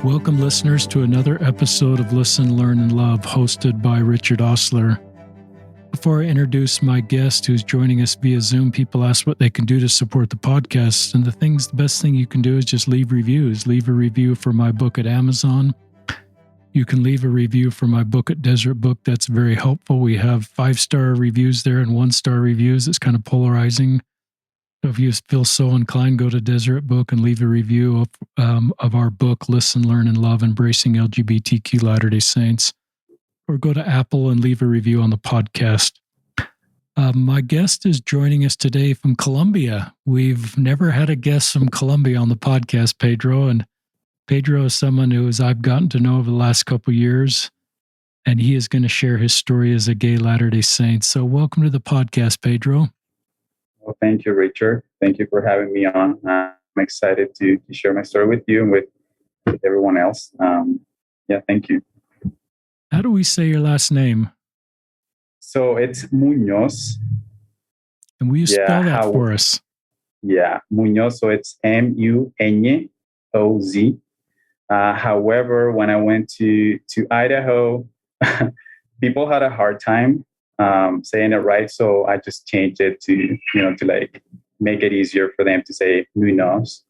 Welcome, listeners, to another episode of Listen, Learn, and Love, hosted by Richard Osler. Before I introduce my guest who's joining us via Zoom, people ask what they can do to support the podcast. And the best thing you can do is just leave reviews. Leave a review for my book at Amazon. You can leave a review for my book at Desert Book. That's very helpful. We have 5-star reviews there and 1-star reviews. It's kind of polarizing. So if you feel so inclined, go to Deseret Book and leave a review of our book, Listen, Learn, and Love, Embracing LGBTQ Latter-day Saints. Or go to Apple and leave a review on the podcast. My guest is joining us today from Colombia. We've never had a guest from Colombia on the podcast, Pedro. And Pedro is someone I've gotten to know over the last couple of years. And he is going to share his story as a gay Latter-day Saint. So welcome to the podcast, Pedro. Well, thank you, Richard. Thank you for having me on. I'm excited to share my story with you and with everyone else. Thank you. How do we say your last name? So it's Munoz. And will you spell that for us? Yeah, Munoz. So it's Munoz. However, when I went to Idaho, people had a hard time saying it right, so I just changed it to like make it easier for them to say Munoz.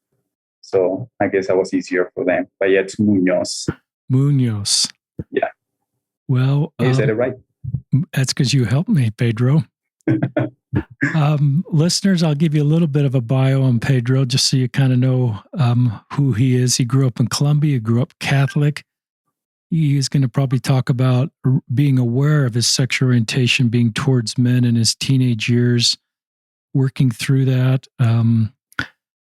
So I guess that was easier for them. But yeah, it's Munoz. Munoz. Yeah. Well, you said it right. That's because you helped me, Pedro. Listeners, I'll give you a little bit of a bio on Pedro, just so you kind of know who he is. He grew up in Colombia. He grew up Catholic. He is going to probably talk about being aware of his sexual orientation, being towards men in his teenage years, working through that,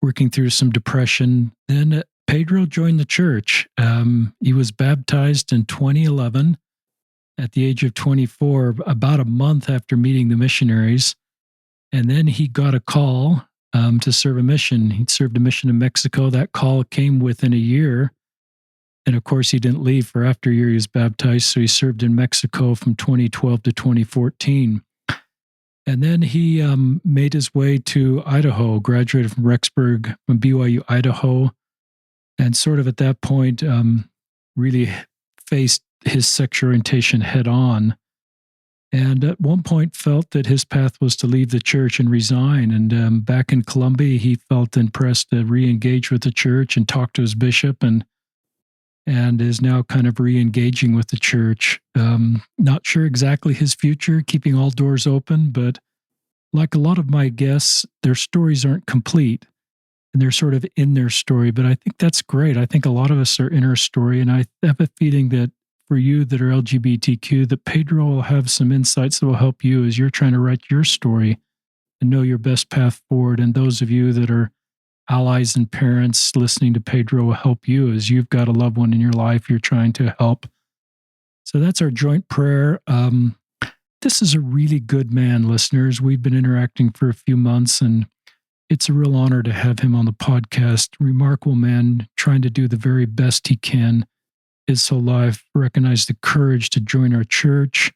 working through some depression. Then Pedro joined the church. He was baptized in 2011 at the age of 24, about a month after meeting the missionaries. And then he got a call to serve a mission. He'd served a mission in Mexico. That call came within a year. And of course, he didn't leave for after a year he was baptized. So he served in Mexico from 2012 to 2014. And then he made his way to Idaho, graduated from Rexburg, from BYU, Idaho. And sort of at that point, really faced his sexual orientation head on. And at one point felt that his path was to leave the church and resign. And back in Colombia, he felt impressed to re-engage with the church and talk to his bishop and is now kind of re-engaging with the church. Not sure exactly his future, keeping all doors open, but like a lot of my guests, their stories aren't complete and they're sort of in their story, but I think that's great. I think a lot of us are in our story, and I have a feeling that for you that are LGBTQ, that Pedro will have some insights that will help you as you're trying to write your story and know your best path forward. And those of you that are allies and parents listening to Pedro will help you as you've got a loved one in your life you're trying to help. So that's our joint prayer. This is a really good man, listeners. We've been interacting for a few months, and it's a real honor to have him on the podcast. Remarkable man, trying to do the very best he can. His whole life, recognize the courage to join our church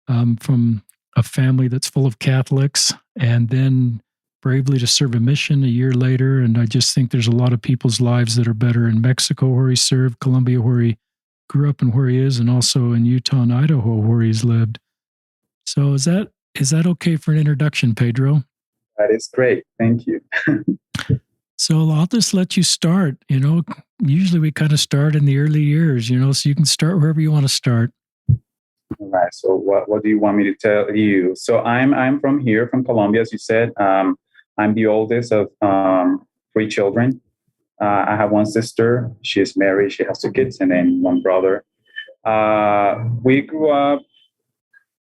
from a family that's full of Catholics, and then bravely to serve a mission a year later. And I just think there's a lot of people's lives that are better in Mexico, where he served, Colombia, where he grew up and where he is, and also in Utah and Idaho, where he's lived. So is that okay for an introduction, Pedro? That is great. Thank you. So I'll just let you start. Usually we kind of start in the early years, so you can start wherever you want to start. All right. So what do you want me to tell you? So I'm from here, from Colombia, as you said. I'm the oldest of 3 children. I have one sister. She's married. She has 2 kids, and then one brother. We grew up.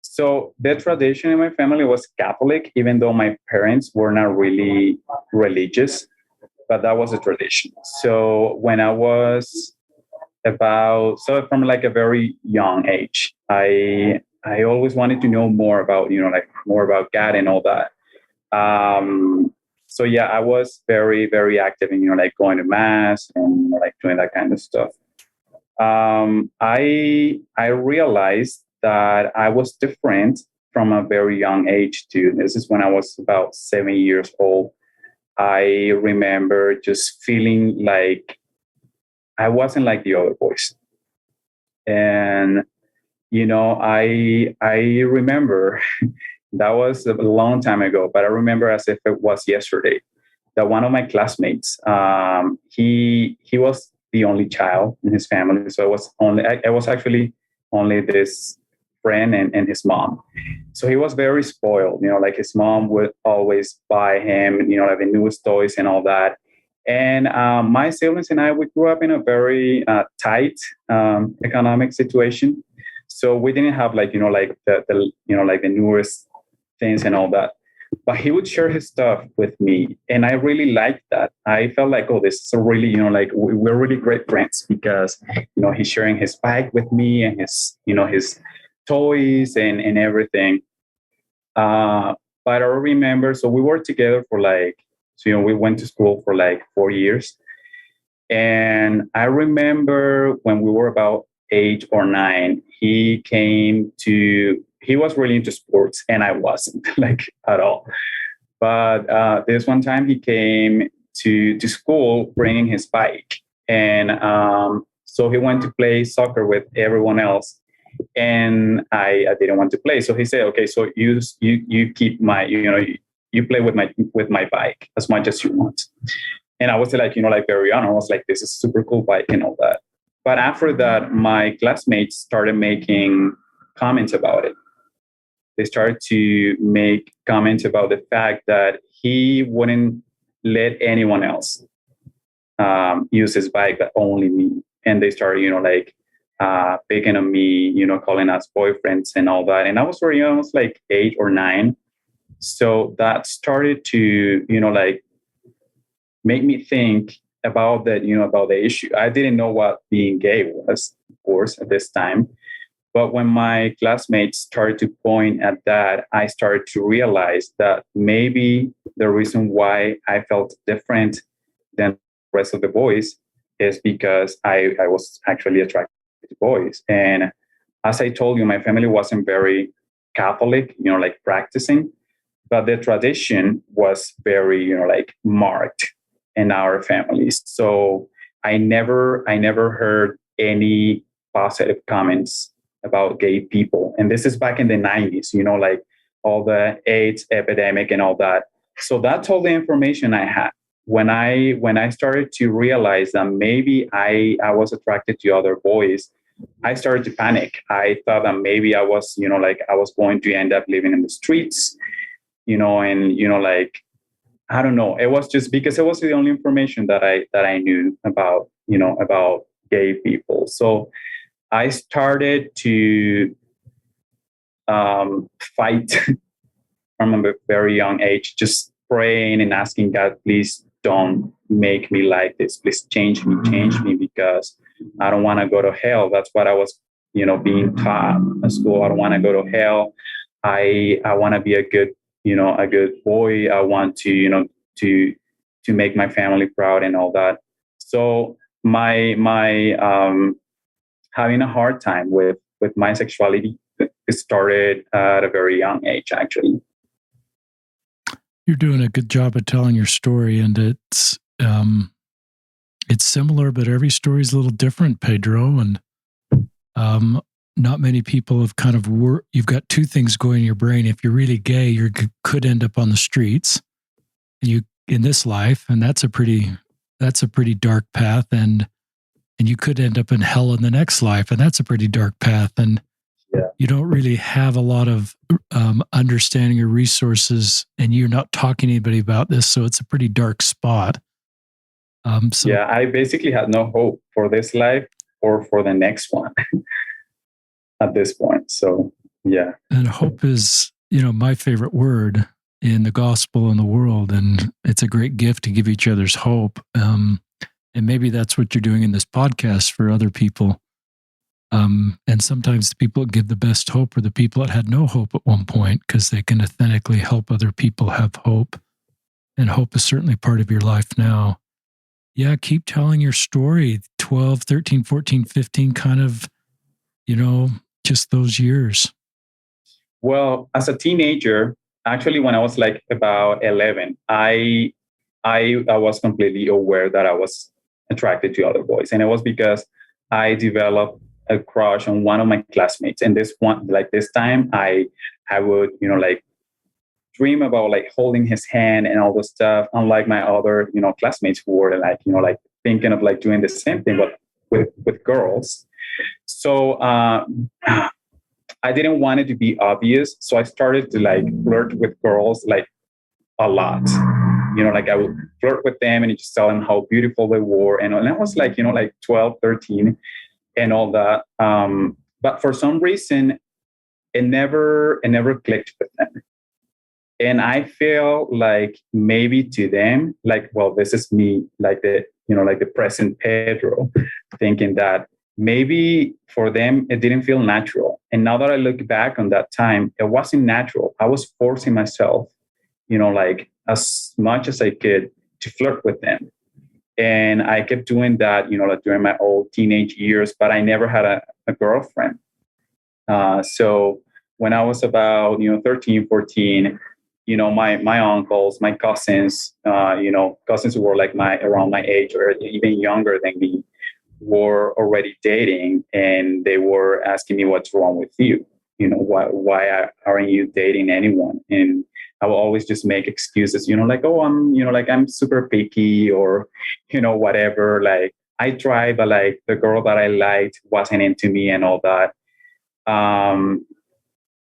So the tradition in my family was Catholic, even though my parents were not really religious, but that was a tradition. So when I was from like a very young age, I always wanted to know more about, more about God and all that. So yeah, I was very, very active in, going to mass and doing that kind of stuff. I realized that I was different from a very young age too. This is when I was about 7 years old. I remember just feeling like I wasn't like the other boys. And I remember that was a long time ago, but I remember as if it was yesterday that one of my classmates, he was the only child in his family, so I was actually only this friend and his mom. So he was very spoiled, like his mom would always buy him, like the newest toys and all that. And my siblings and I, we grew up in a very tight economic situation. So we didn't have like, like like the newest things and all that. But he would share his stuff with me. And I really liked that. I felt like, oh, this is a really, like we're really great friends because, he's sharing his bike with me and his toys and everything. But I remember, so we were together for we went to school for like 4 years. And I remember when we were about 8 or 9, he was really into sports and I wasn't like at all. But this one time he came to school bringing his bike. And so he went to play soccer with everyone else. And I didn't want to play. So he said, okay, so you keep my, you play with my bike as much as you want. And I was like, like very young. I was like, this is a super cool bike and all that. But after that, my classmates started making comments about it. They started to make comments about the fact that he wouldn't let anyone else use his bike, but only me. And they started, picking on me, calling us boyfriends and all that. And I was very young, I was like 8 or 9. So that started to, make me think about that, about the issue. I didn't know what being gay was, of course, at this time. But when my classmates started to point at that, I started to realize that maybe the reason why I felt different than the rest of the boys is because I was actually attracted to boys. And as I told you, my family wasn't very Catholic, like practicing, but the tradition was very, like marked in our families. So I never heard any positive comments about gay people. And this is back in the 90s, like all the AIDS epidemic and all that. So that's all the information I had. When I started to realize that maybe I was attracted to other boys, I started to panic. I thought that maybe I was, I was going to end up living in the streets, and, I don't know. It was just because it was the only information that I knew about, about gay people. So I started to fight from a very young age, just praying and asking God, please don't make me like this. Please change me, because I don't want to go to hell. That's what I was, being taught at school. I don't want to go to hell. I want to be a good boy. I want to, to make my family proud and all that. So my having a hard time with my sexuality started at a very young age, actually. You're doing a good job of telling your story, and it's similar, but every story is a little different, Pedro. And not many people have kind of you've got two things going in your brain. If you're really gay, you could end up on the streets in this life, and that's a pretty dark path, and you could end up in hell in the next life, and that's a pretty dark path. And you don't really have a lot of understanding or resources, and you're not talking to anybody about this, so it's a pretty dark spot. I basically had no hope for this life or for the next one at this point. So, yeah. And hope is, my favorite word in the gospel in the world, and it's a great gift to give each other's hope. And maybe that's what you're doing in this podcast for other people. And sometimes the people that give the best hope are the people that had no hope at one point, because they can authentically help other people have hope. And hope is certainly part of your life now. Yeah, keep telling your story. 12, 13, 14, 15, kind of, just those years. Well, as a teenager, actually, when I was like about 11, I was completely aware that I was attracted to other boys. And it was because I developed a crush on one of my classmates. And this time I would, like dream about like holding his hand and all this stuff, unlike my other, classmates who were like, like thinking of like doing the same thing, but with girls. So I didn't want it to be obvious. So I started to like flirt with girls like a lot. Like I would flirt with them and just tell them how beautiful they were. And I was like, like 12, 13 and all that. But for some reason, it never clicked with them. And I feel like maybe to them, like, well, this is me, like the present Pedro, thinking that maybe for them it didn't feel natural. And now that I look back on that time, it wasn't natural. I was forcing myself, like as much as I could to flirt with them. And I kept doing that, like during my old teenage years, but I never had a girlfriend. So when I was about, 13, 14, my uncles, my cousins, cousins who were like around my age or even younger than me, were already dating, and they were asking me, what's wrong with you? Why aren't you dating anyone? And I will always just make excuses, like, oh, I'm super picky, or, whatever. Like I tried, but like the girl that I liked wasn't into me and all that. And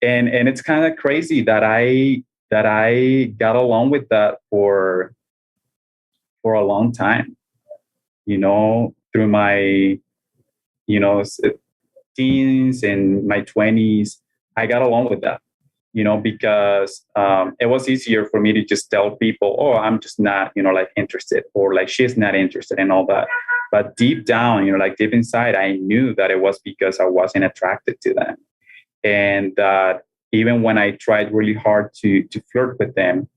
it's kind of crazy that I got along with that for a long time, through my, teens and my 20s. I got along with that, because it was easier for me to just tell people, oh, I'm just not, like interested, or like she's not interested and all that. But deep down, like deep inside, I knew that it was because I wasn't attracted to them. And that even when I tried really hard to flirt with them,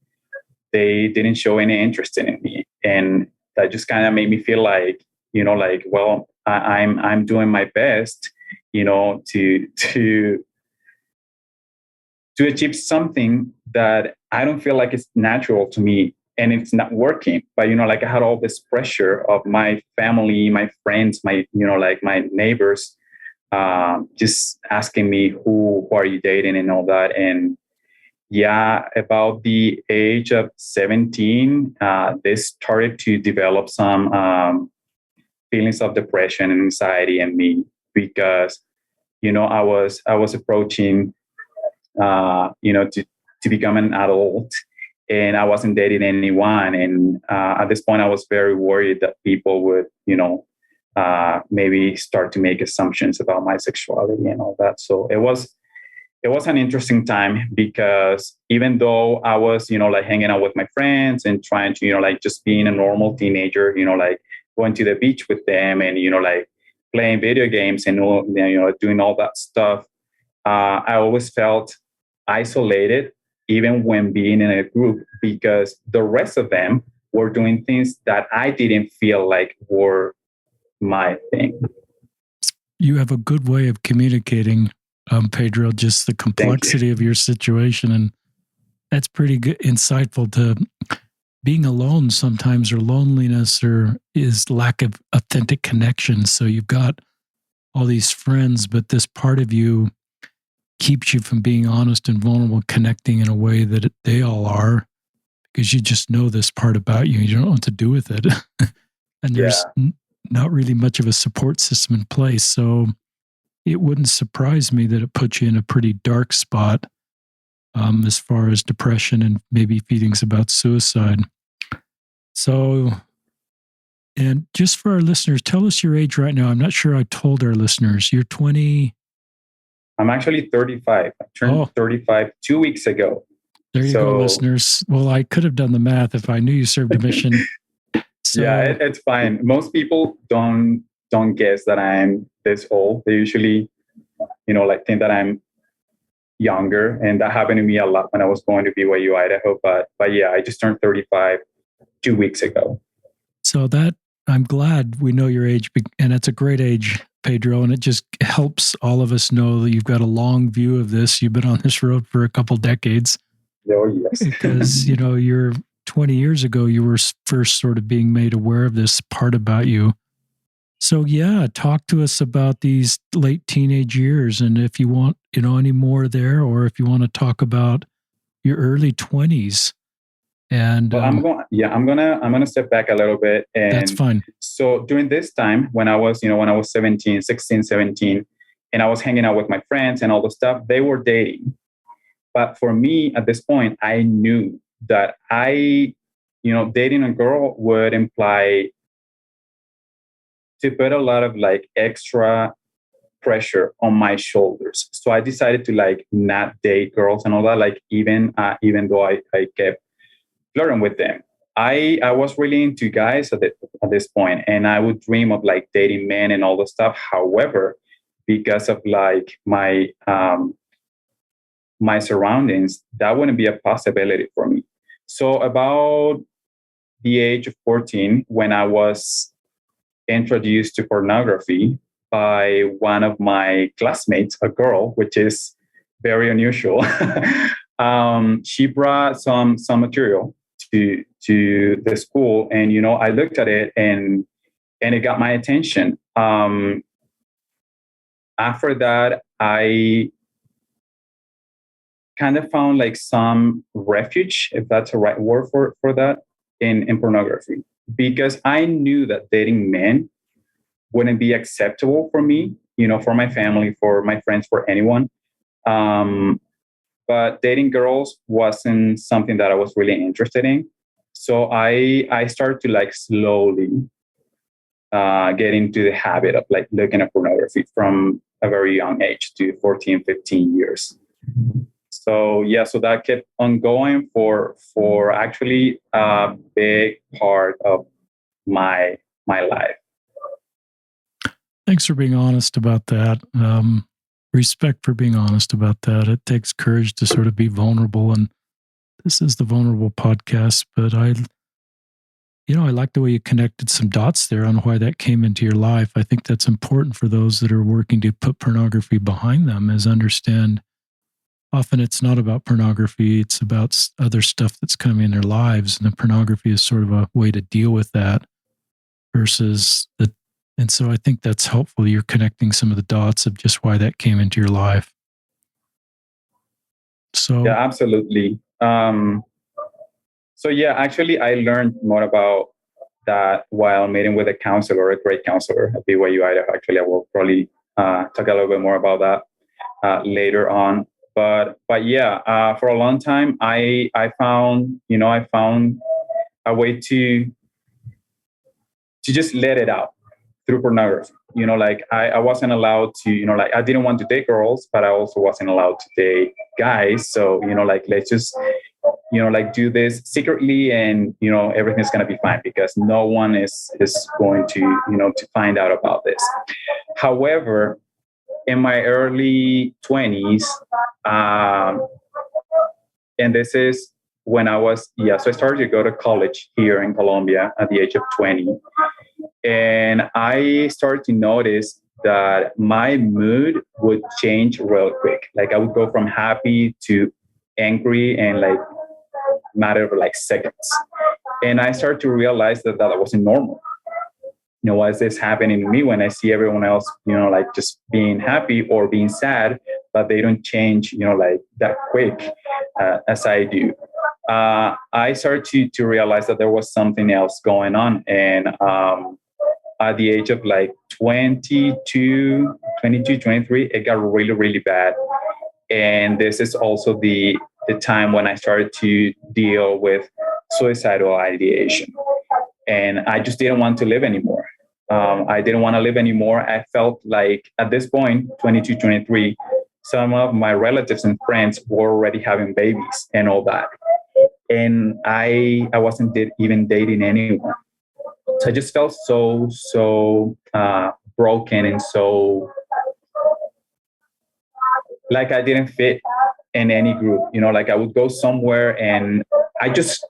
they didn't show any interest in me. And that just kind of made me feel like, like, well, I'm doing my best, to achieve something that I don't feel like it's natural to me, and it's not working. But like I had all this pressure of my family, my friends, my like my neighbors, just asking me who are you dating and all that. And yeah, about the age of 17, they started to develop some feelings of depression and anxiety in me, because I was approaching to become an adult, and I wasn't dating anyone. And at this point, I was very worried that people would maybe start to make assumptions about my sexuality and all that. So it was an interesting time, because even though I was like hanging out with my friends and trying to like just being a normal teenager, like going to the beach with them and like playing video games and doing all that stuff, I always felt isolated, even when being in a group, because the rest of them were doing things that I didn't feel like were my thing. You have a good way of communicating, Pedro, just the complexity of your situation. And that's pretty good, insightful. To being alone sometimes, or loneliness, or is lack of authentic connection. So you've got all these friends, but this part of you keeps you from being honest and vulnerable, connecting in a way that they all are, because you just know this part about you. You don't know what to do with it. And there's not really much of a support system in place. So it wouldn't surprise me that it puts you in a pretty dark spot, as far as depression and maybe feelings about suicide. So, and just for our listeners, tell us your age right now. I'm not sure I told our listeners. You're 20. I'm actually 35. I turned 35 2 weeks ago. There you go, listeners. Well, I could have done the math if I knew you served a mission. So, yeah, it's fine. Most people don't guess that I'm this old. They usually, like think that I'm younger, and that happened to me a lot when I was going to BYU, Idaho. But yeah, I just turned 35 2 weeks ago. So that I'm glad we know your age, and it's a great age, Pedro, and it just helps all of us know that you've got a long view of this. You've been on this road for a couple decades. Oh, yes. Because, you're 20 years ago, you were first sort of being made aware of this part about you. So yeah, talk to us about these late teenage years, and if you want, any more there, or if you want to talk about your early 20s. And Well, I'm gonna step back a little bit. that's And fine. so during this time, when I was, when I was 17, 16, 17, and I was hanging out with my friends and all the stuff, they were dating. But for me, at this point, I knew that dating a girl would imply to put a lot of like extra pressure on my shoulders. So I decided to like not date girls and all that. Like even though I kept flirting with them. I was really into guys at this point, and I would dream of like dating men and all the stuff. However, because of like my surroundings, that wouldn't be a possibility for me. So about the age of 14, when I was introduced to pornography by one of my classmates, a girl, which is very unusual. She brought some material to the school, and I looked at it, and it got my attention. After that, I kind of found like some refuge, if that's the right word for that, in pornography, because I knew that dating men wouldn't be acceptable for me, for my family, for my friends, for anyone. But dating girls wasn't something that I was really interested in. So I started to like slowly get into the habit of like looking at pornography from a very young age to 14, 15 years. So yeah, so that kept on going for actually a big part of my life. Thanks for being honest about that. Respect for being honest about that. It takes courage to sort of be vulnerable, and this is the Vulnerable Podcast. But I like the way you connected some dots there on why that came into your life. I think that's important for those that are working to put pornography behind them, is understand often it's not about pornography, it's about other stuff that's coming in their lives. And the pornography is sort of a way to deal with that versus the. And so I think that's helpful. You're connecting some of the dots of just why that came into your life. So yeah, absolutely. So yeah, actually, I learned more about that while meeting with a counselor, a great counselor at BYU Idaho. Actually, I will probably talk a little bit more about that later on. But yeah, for a long time, I found a way to just let it out through pornography. Like I wasn't allowed to, like I didn't want to date girls, but I also wasn't allowed to date guys. So, like let's just, like do this secretly, and, everything's going to be fine because no one is going to, to find out about this. However, in my early 20s, and this is when so I started to go to college here in Colombia at the age of 20. And I started to notice that my mood would change real quick. Like I would go from happy to angry in like matter of like seconds. And I started to realize that wasn't normal. Why is this happening to me when I see everyone else, like just being happy or being sad, but they don't change, like that quick as I do. I started to realize that there was something else going on. And at the age of like 22, 23, it got really, really bad. And this is also the time when I started to deal with suicidal ideation. And I just didn't want to live anymore. I didn't want to live anymore. I felt like at this point, 22, 23, some of my relatives and friends were already having babies and all that. And I wasn't even dating anyone. So I just felt so broken, and so like I didn't fit in any group. Like I would go somewhere and I just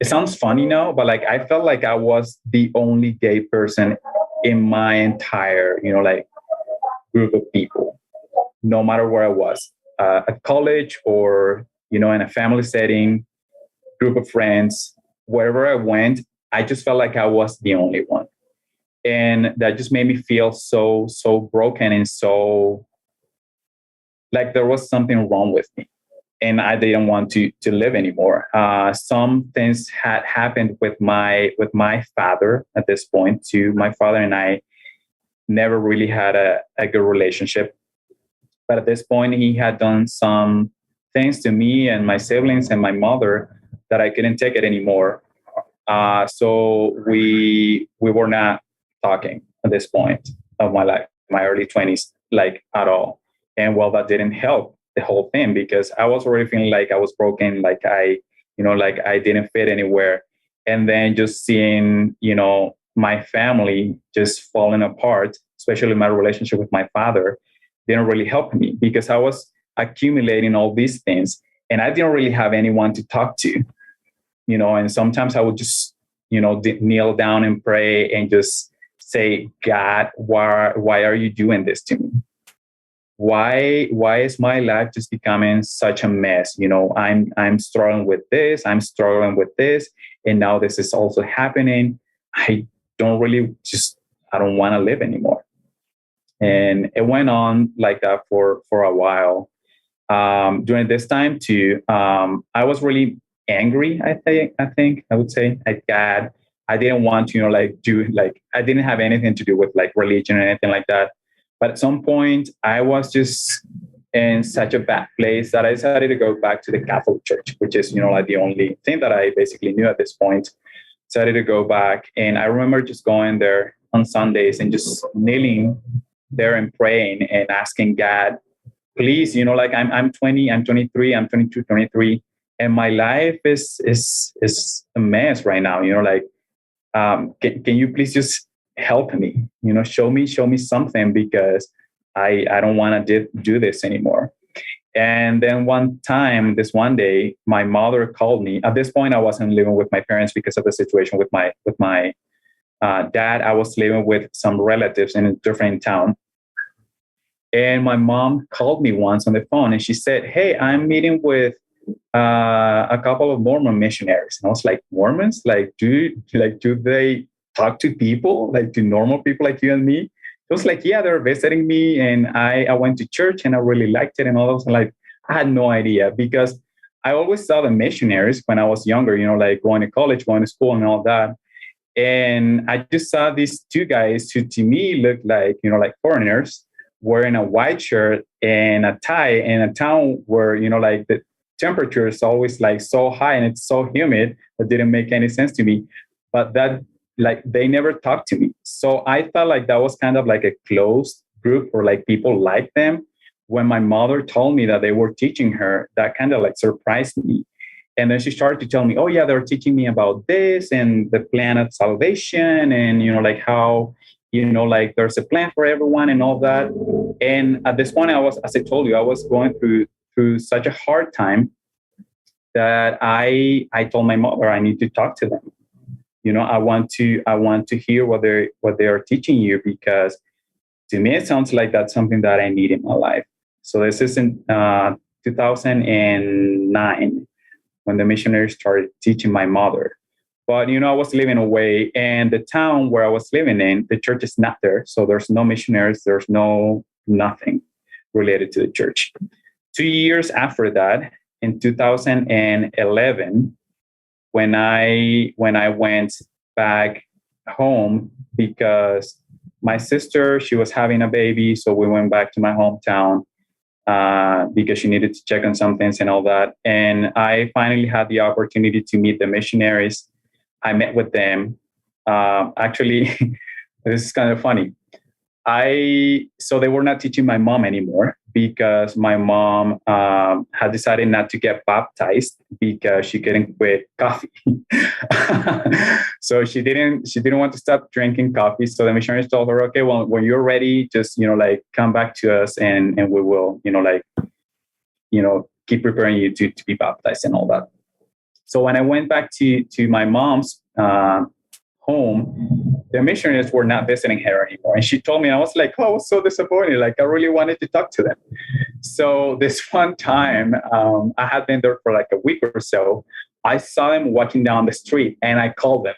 it sounds funny now, but like I felt like I was the only gay person in my entire like group of people, no matter where I was, at college or in a family setting. group of friends, wherever I went, I just felt like I was the only one. And that just made me feel so broken and so like there was something wrong with me. And I didn't want to live anymore. Some things had happened with my father at this point too. My father and I never really had a good relationship. But at this point, he had done some things to me and my siblings and my mother that I couldn't take it anymore. So we were not talking at this point of my life, my early 20s, like at all. And well, that didn't help the whole thing because I was already feeling like I was broken, like like I didn't fit anywhere. And then just seeing, my family just falling apart, especially my relationship with my father, didn't really help me because I was accumulating all these things and I didn't really have anyone to talk to, and sometimes I would just, kneel down and pray and just say, God, why are you doing this to me? Why is my life just becoming such a mess? I'm struggling with this, and now this is also happening. I I don't want to live anymore. And it went on like that for a while. During this time too, I was really angry. I think I would say at God. I didn't want to, I didn't have anything to do with like religion or anything like that. But at some point, I was just in such a bad place that I decided to go back to the Catholic Church, which is, like the only thing that I basically knew at this point. Decided to go back. And I remember just going there on Sundays and just kneeling there and praying and asking God, please, I'm 20, I'm 23, I'm 22, 23, and my life is a mess right now. Can you please just help me? Show me something because I don't want to do this anymore. And then this one day, my mother called me. At this point, I wasn't living with my parents because of the situation with my dad. I was living with some relatives in a different town. And my mom called me once on the phone and she said, hey, I'm meeting with a couple of Mormon missionaries. And I was like, Mormons? Do they talk to people, like to normal people like you and me? It was like, yeah, they're visiting me. And I went to church and I really liked it. And all of that. Like, I had no idea because I always saw the missionaries when I was younger, like going to college, going to school and all that. And I just saw these two guys who to me looked like, like foreigners wearing a white shirt and a tie in a town where, like the temperature is always like so high and it's so humid that didn't make any sense to me. But that, like, they never talked to me. So I felt like that was kind of like a closed group or like people like them. When my mother told me that they were teaching her, that kind of like surprised me. And then she started to tell me, oh yeah, they're teaching me about this and the plan of salvation and, like how, like there's a plan for everyone and all that. And at this point, as I told you, I was going through such a hard time that I told my mother I need to talk to them. I want to hear what they are teaching you because to me it sounds like that's something that I need in my life. So this is in 2009 when the missionaries started teaching my mother. But, I was living away and the town where I was living in, the church is not there. So there's no missionaries. There's nothing related to the church. 2 years after that, in 2011, when I went back home because my sister, she was having a baby. So we went back to my hometown because she needed to check on some things and all that. And I finally had the opportunity to meet the missionaries. I met with them. Actually, this is kind of funny. So they were not teaching my mom anymore because my mom had decided not to get baptized because she couldn't quit coffee. So she didn't want to stop drinking coffee. So the missionaries told her, okay, well, when you're ready, just, come back to us and we will, keep preparing you to be baptized and all that. So when I went back to my mom's home, the missionaries were not visiting her anymore. And she told me, I was like, oh, I was so disappointed. Like, I really wanted to talk to them. So this one time, I had been there for like a week or so. I saw them walking down the street and I called them.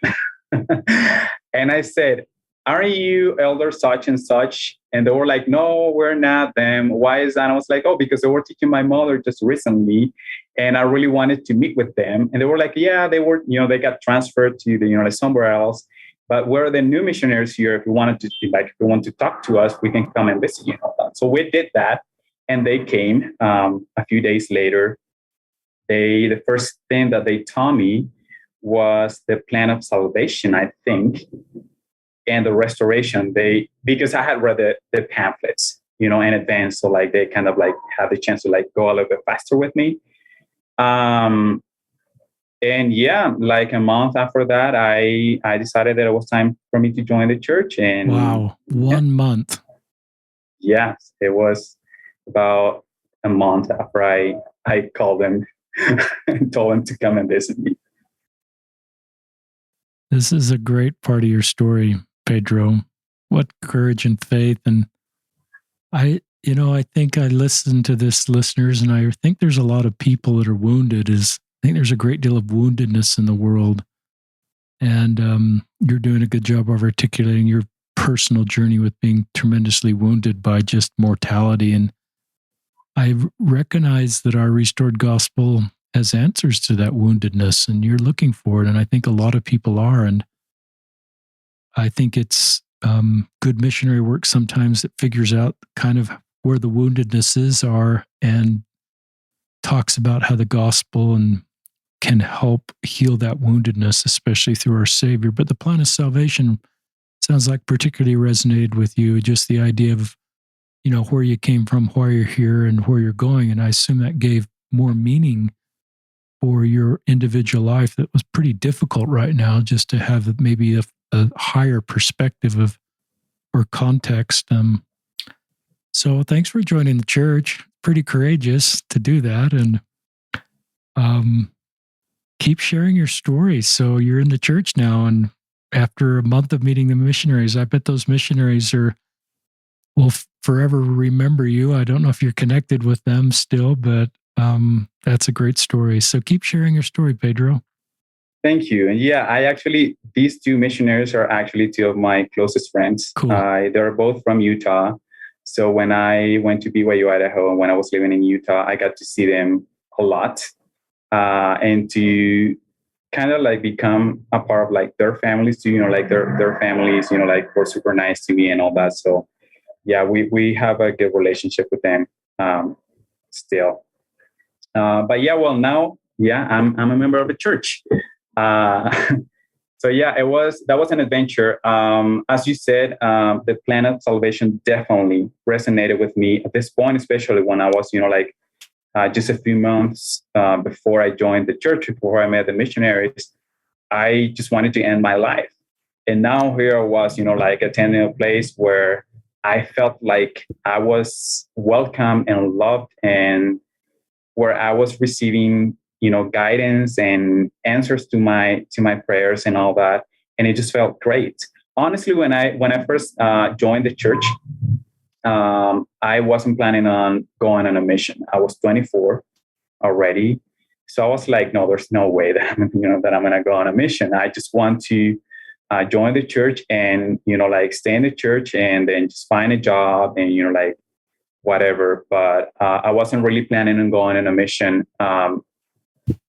And I said, "Are you elder such and such?" And they were like, "No, we're not them. Why is that?" And I was like, "Oh, because they were teaching my mother just recently. And I really wanted to meet with them." And they were like, "Yeah, they were, they got transferred to like somewhere else. But we're the new missionaries here. If you wanted to if you want to talk to us, we can come and visit you." So we did that. And they came a few days later. The first thing that they taught me was the plan of salvation, I think, and the restoration. Because I had read the pamphlets, in advance, so like they kind of like had the chance to like go a little bit faster with me. And yeah, like a month after that, I decided that it was time for me to join the church. And wow, 1 month. Yes, it was about a month after I called them and told them to come and visit me. This is a great part of your story, Pedro. What courage and faith. And I think I listened to this, listeners, and I think there's a lot of people that are wounded. I think there's a great deal of woundedness in the world. And you're doing a good job of articulating your personal journey with being tremendously wounded by just mortality. And I recognize that our restored gospel has answers to that woundedness, and you're looking for it. And I think a lot of people are. And I think it's good missionary work sometimes that figures out kind of where the woundednesses are and talks about how the gospel and can help heal that woundedness, especially through our Savior. But the plan of salvation sounds like particularly resonated with you, just the idea of, where you came from, why you're here, and where you're going. And I assume that gave more meaning for your individual life that was pretty difficult right now, just to have maybe a higher perspective of or context. So thanks for joining the church. Pretty courageous to do that. And keep sharing your story. So you're in the church now, and after a month of meeting the missionaries, I bet those missionaries will forever remember you. I don't know if you're connected with them still, but that's a great story. So keep sharing your story, Pedro. Thank you. And yeah, these two missionaries are actually two of my closest friends. Cool. They're both from Utah. So when I went to BYU, Idaho, and when I was living in Utah, I got to see them a lot and to kind of like become a part of like their families too, like their families, like were super nice to me and all that. So yeah, we have a good relationship with them still. But yeah, well now, yeah, I'm a member of the church. So yeah, that was an adventure. As you said, the plan of salvation definitely resonated with me at this point, especially when I was, just a few months before I joined the church, before I met the missionaries. I just wanted to end my life. And now here I was, attending a place where I felt like I was welcome and loved, and where I was receiving, guidance and answers to my prayers and all that. And it just felt great. Honestly, when I first joined the church, I wasn't planning on going on a mission. I was 24 already. So I was like, no, there's no way that I'm going to go on a mission. I just want to join the church and, stay in the church and then just find a job and, whatever. But I wasn't really planning on going on a mission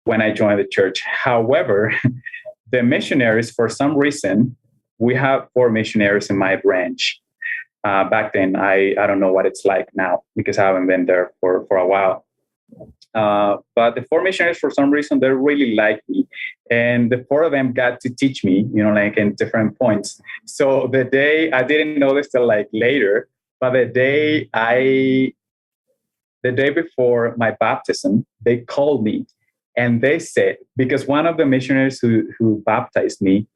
when I joined the church. However, the missionaries, for some reason, we have 4 missionaries in my branch. Back then, I don't know what it's like now because I haven't been there for a while. But the 4 missionaries, for some reason, they really liked me. And the 4 of them got to teach me, in different points. So the day, I didn't know this till like later, but the day before my baptism, they called me and they said, because one of the missionaries who baptized me,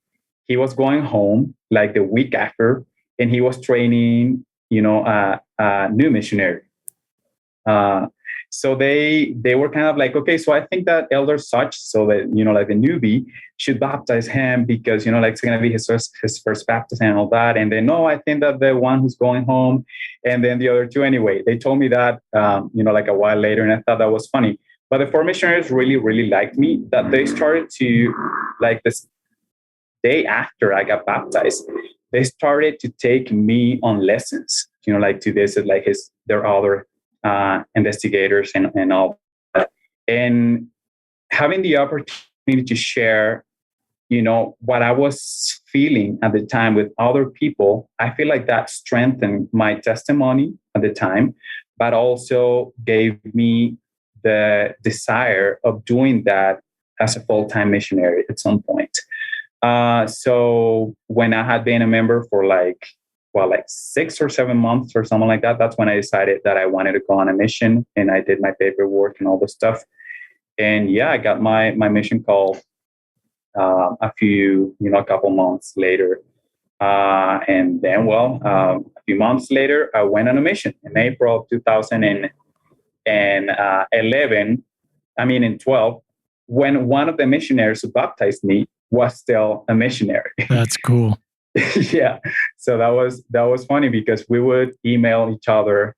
he was going home like the week after, and he was training, a new missionary. So they were kind of like, okay, so I think that elder such, so that, like the newbie should baptize him because, it's going to be his first baptism and all that. And then, no, I think that the one who's going home, and then the other 2 anyway, they told me that, like a while later, and I thought that was funny. But the four missionaries really, really liked me, that they started to, like this day after I got baptized, they started to take me on lessons, like to visit like their other investigators and all that. And having the opportunity to share, what I was feeling at the time with other people, I feel like that strengthened my testimony at the time, but also gave me the desire of doing that as a full-time missionary at some point. So when I had been a member for like 6 or 7 months or something like that, that's when I decided that I wanted to go on a mission, and I did my paperwork and all the stuff. And yeah, I got my mission call a couple months later. And then, a few months later, I went on a mission in April of 2011. In 12, when one of the missionaries who baptized me was still a missionary. That's cool. Yeah. So that was funny, because we would email each other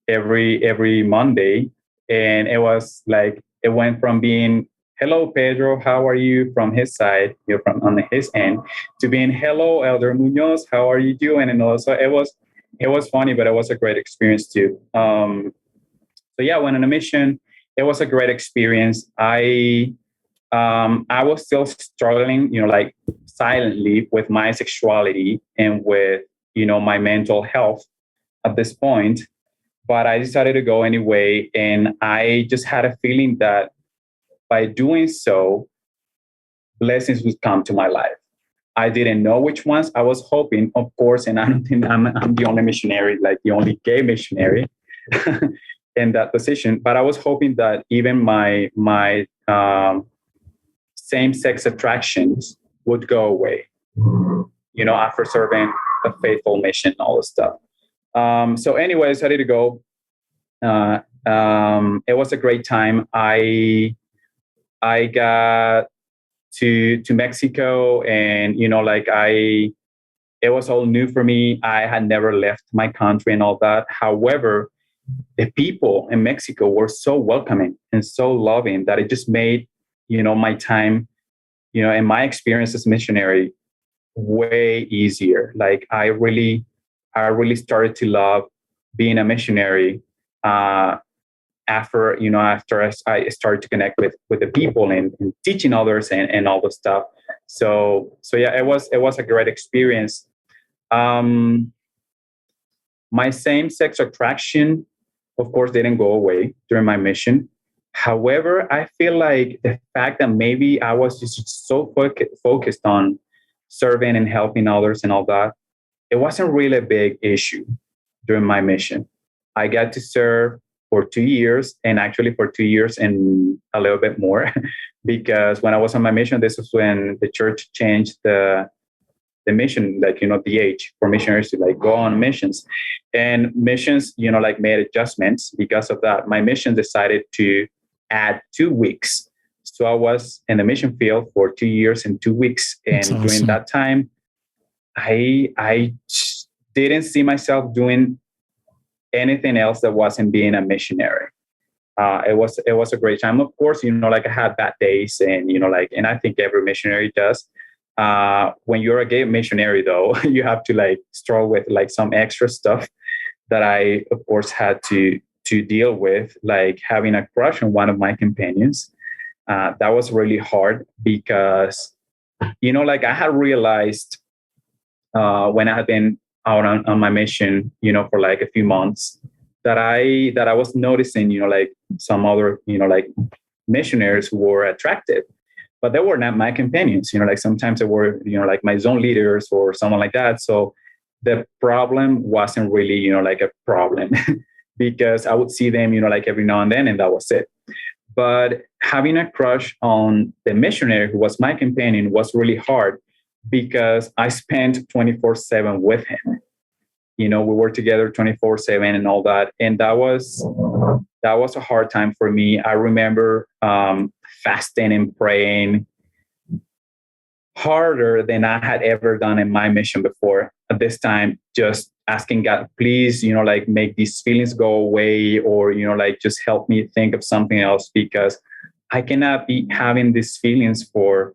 every Monday, and it was like, it went from being, "Hello, Pedro, how are you?" from his side, from on his end, to being, "Hello, Elder Munoz, how are you doing?" And also it was funny, but it was a great experience too. So yeah, I went on a mission. It was a great experience. I was still struggling, like silently with my sexuality and with, my mental health at this point, but I decided to go anyway. And I just had a feeling that by doing so, blessings would come to my life. I didn't know which ones. I was hoping, of course, and I don't think I'm the only missionary, like the only gay missionary in that position. But I was hoping that even my same-sex attractions would go away, after serving a faithful mission, all this stuff. So anyway, I decided to go. It was a great time. I got to Mexico, and it was all new for me. I had never left my country and all that. However, the people in Mexico were so welcoming and so loving that it just made, my time, and my experience as missionary way easier. Like I really started to love being a missionary after I started to connect with the people and teaching others and all the stuff. So yeah, it was a great experience. My same-sex attraction, of course, didn't go away during my mission. However, I feel like the fact that maybe I was just so focused on serving and helping others and all that, it wasn't really a big issue during my mission. I got to serve for 2 years, and actually for 2 years and a little bit more, because when I was on my mission, this was when the church changed the mission, the age for missionaries to go on missions. And missions, made adjustments because of that. My mission decided to add 2 weeks. So I was in the mission field for 2 years and 2 weeks. And That's awesome. During that time, I didn't see myself doing anything else that wasn't being a missionary. It was a great time. Of course, I had bad days, and and I think every missionary does. When you're a gay missionary, though, you have to struggle with some extra stuff that I, of course, had to deal with, like having a crush on one of my companions. That was really hard because, I had realized when I had been out on my mission, for a few months, that I was noticing, some other, missionaries who were attractive, but they were not my companions. Sometimes they were, my zone leaders or someone like that. So the problem wasn't really, a problem because I would see them, every now and then, and that was it. But having a crush on the missionary who was my companion was really hard because I spent 24/7 with him. We were together 24/7 and all that. And that was a hard time for me. I remember fasting and praying harder than I had ever done in my mission before at this time just asking God, please, like make these feelings go away, or, like just help me think of something else, because I cannot be having these feelings for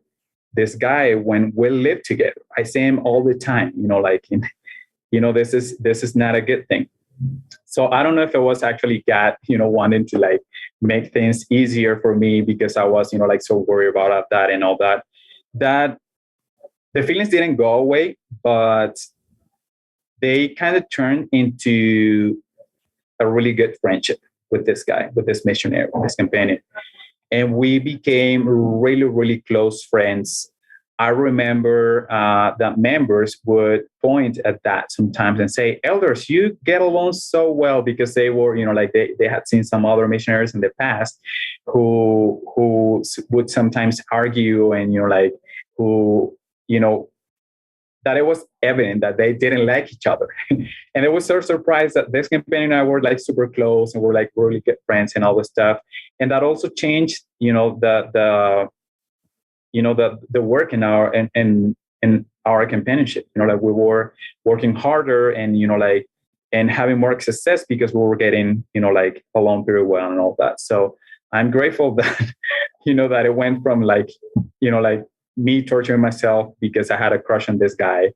this guy when we live together. I say him all the time, this is not a good thing. So I don't know if it was actually God, wanting to like make things easier for me, because I was, like so worried about that and all that. That the feelings didn't go away, but they kind of turned into a really good friendship with this guy, with this missionary, with this companion. And we became really, really close friends. I remember that members would point at that sometimes and say, elders, you get along so well, because they were, like they had seen some other missionaries in the past who would sometimes argue, and, like who, that it was evident that they didn't like each other. And it was so surprised that this companion and I were like super close, and we're like really good friends and all this stuff. And that also changed, the work in our companionship. Like we were working harder, and, and having more success, because we were getting, like along very well and all that. So I'm grateful that, that it went from like, like me torturing myself because I had a crush on this guy,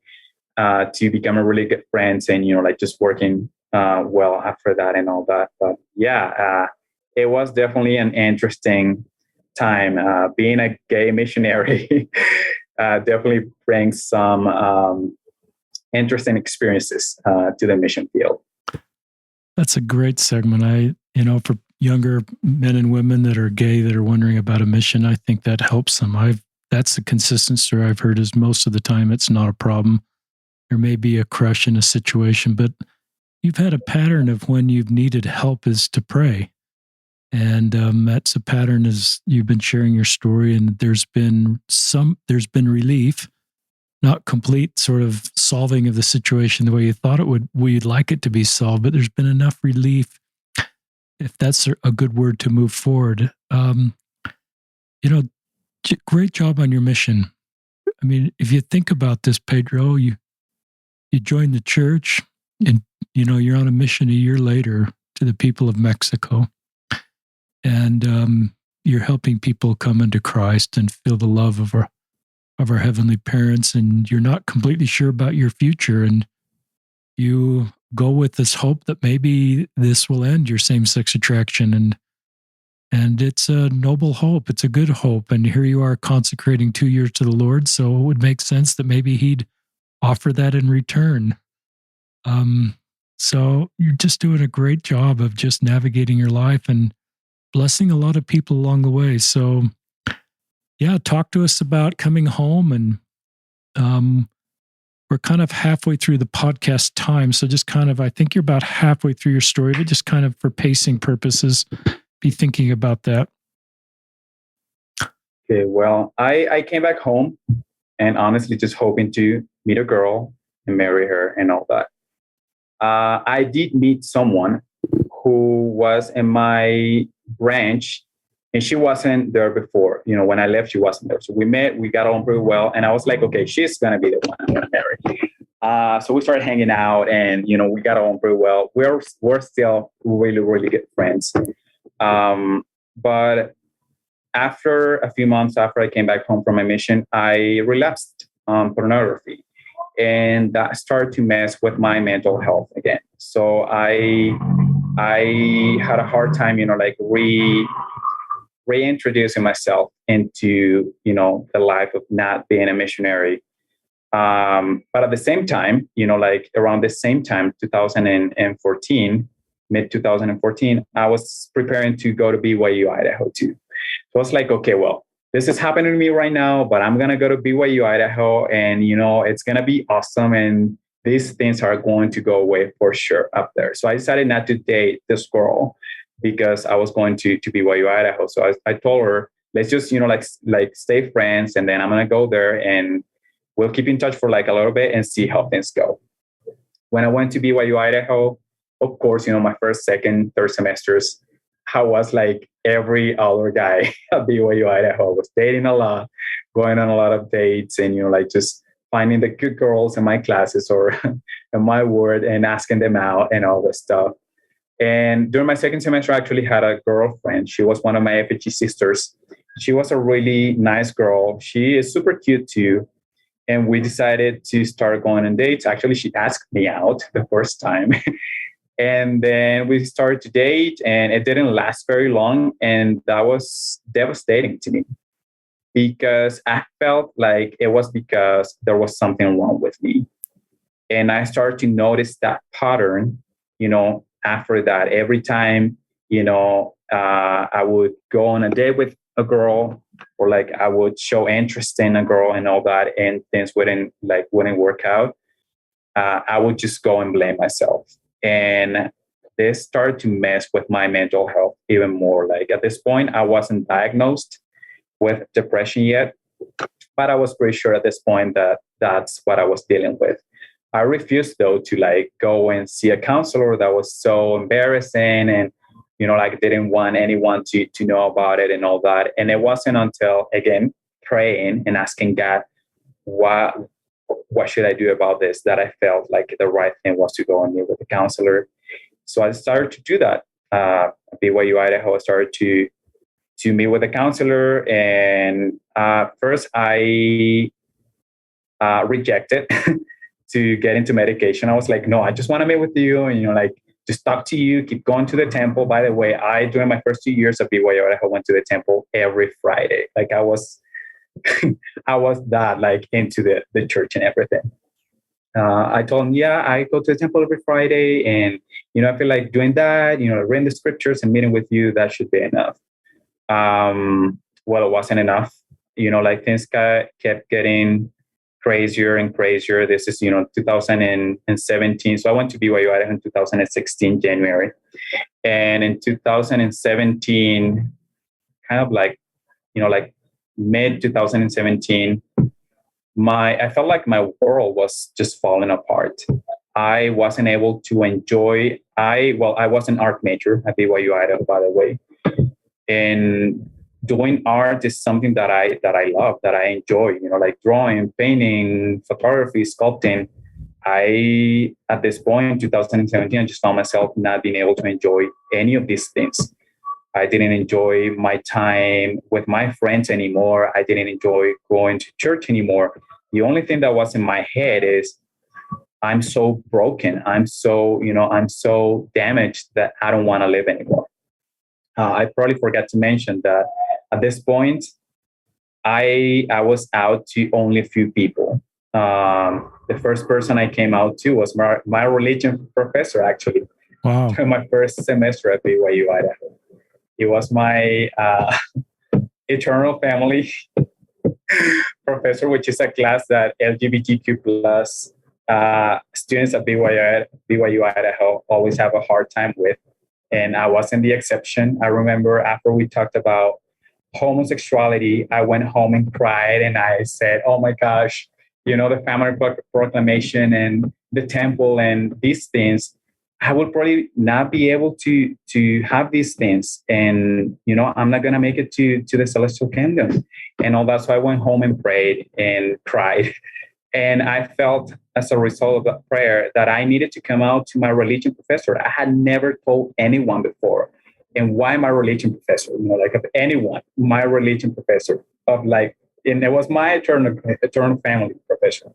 to becoming really good friends, and, like just working well after that and all that. But yeah, it was definitely an interesting time. Being a gay missionary definitely brings some interesting experiences to the mission field. That's a great segment. For younger men and women that are gay that are wondering about a mission, I think that helps them. That's the consistent story I've heard, is most of the time it's not a problem. There may be a crush in a situation, but you've had a pattern of when you've needed help is to pray. And that's a pattern as you've been sharing your story, and there's been relief, not complete sort of solving of the situation the way you thought it would, we'd like it to be solved, but there's been enough relief, if that's a good word, to move forward. Great job on your mission. I mean, if you think about this, Pedro, you joined the church, and, you're on a mission a year later to the people of Mexico. And you're helping people come into Christ and feel the love of our heavenly parents, and you're not completely sure about your future, and you go with this hope that maybe this will end your same-sex attraction, and it's a noble hope. It's a good hope, and here you are consecrating 2 years to the Lord, so it would make sense that maybe He'd offer that in return. So you're just doing a great job of just navigating your life and blessing a lot of people along the way. So, yeah, talk to us about coming home. And we're kind of halfway through the podcast time. So just kind of, I think you're about halfway through your story, but just kind of for pacing purposes, be thinking about that. Okay, well, I came back home, and honestly just hoping to meet a girl and marry her and all that. I did meet someone who was in my branch, and she wasn't there before. When I left, she wasn't there. So we met, we got on pretty well, and I was like, okay, she's gonna be the one I'm gonna marry. So we started hanging out, and we got on pretty well. We're still really, really good friends. But after a few months after I came back home from my mission, I relapsed on pornography, and that started to mess with my mental health again. So I had a hard time, reintroducing myself into, the life of not being a missionary. But at the same time, around the same time, 2014, mid 2014, I was preparing to go to BYU, Idaho too. So I was like, okay, well, this is happening to me right now, but I'm going to go to BYU, Idaho, and, it's going to be awesome. And these things are going to go away for sure up there. So I decided not to date this girl because I was going to BYU, Idaho. So I told her, let's just, stay friends. And then I'm going to go there, and we'll keep in touch for like a little bit and see how things go. When I went to BYU, Idaho, of course, my first, second, third semesters, I was like every other guy at BYU, Idaho. I was dating a lot, going on a lot of dates, and, just finding the good girls in my classes or in my ward and asking them out and all this stuff. And during my second semester, I actually had a girlfriend. She was one of my FHE sisters. She was a really nice girl. She is super cute too. And we decided to start going on dates. Actually, she asked me out the first time. And then we started to date, and it didn't last very long. And that was devastating to me because I felt like it was because there was something wrong with me. And I started to notice that pattern, after that. Every time, I would go on a date with a girl, or like I would show interest in a girl and all that, and things wouldn't work out. I would just go and blame myself. And this started to mess with my mental health even more. Like at this point, I wasn't diagnosed with depression yet, but I was pretty sure at this point that that's what I was dealing with. I refused though to like go and see a counselor. That was so embarrassing, and didn't want anyone to know about it and all that. And it wasn't until, again, praying and asking God, what should I do about this, that I felt like the right thing was to go and meet with a counselor. So I started to do that. BYU Idaho, I started to meet with a counselor, and first I rejected to get into medication. I was like, no, I just want to meet with you, and just talk to you, keep going to the temple. By the way, during my first 2 years at BYU Idaho, went to the temple every Friday. Like I was that like into the church and everything. I told him, yeah, I go to the temple every Friday, and I feel like doing that, reading the scriptures and meeting with you, that should be enough. Well, it wasn't enough. Things kept getting crazier and crazier. This is 2017. So I went to BYU Idaho in 2016 January, and in 2017, kind of like mid 2017, I felt like my world was just falling apart. I wasn't able to enjoy. I was an art major at BYU Idaho, by the way, and doing art is something that I love, that I enjoy. Like drawing, painting, photography, sculpting. At this point in 2017, I just found myself not being able to enjoy any of these things. I didn't enjoy my time with my friends anymore. I didn't enjoy going to church anymore. The only thing that was in my head is, I'm so broken. I'm so damaged that I don't want to live anymore. I probably forgot to mention that at this point, I was out to only a few people. The first person I came out to was my religion professor, actually. Wow. My first semester at BYU Idaho. He was my eternal family professor, which is a class that LGBTQ plus students at BYU Idaho always have a hard time with. And I wasn't the exception. I remember after we talked about homosexuality, I went home and cried, and I said, oh my gosh, the family proclamation and the temple and these things, I will probably not be able to have these things. And, I'm not going to make it to the celestial kingdom and all that. So I went home and prayed and cried. And I felt as a result of that prayer that I needed to come out to my religion professor. I had never told anyone before. And why my religion professor? Of anyone, my religion professor and it was my eternal family professor,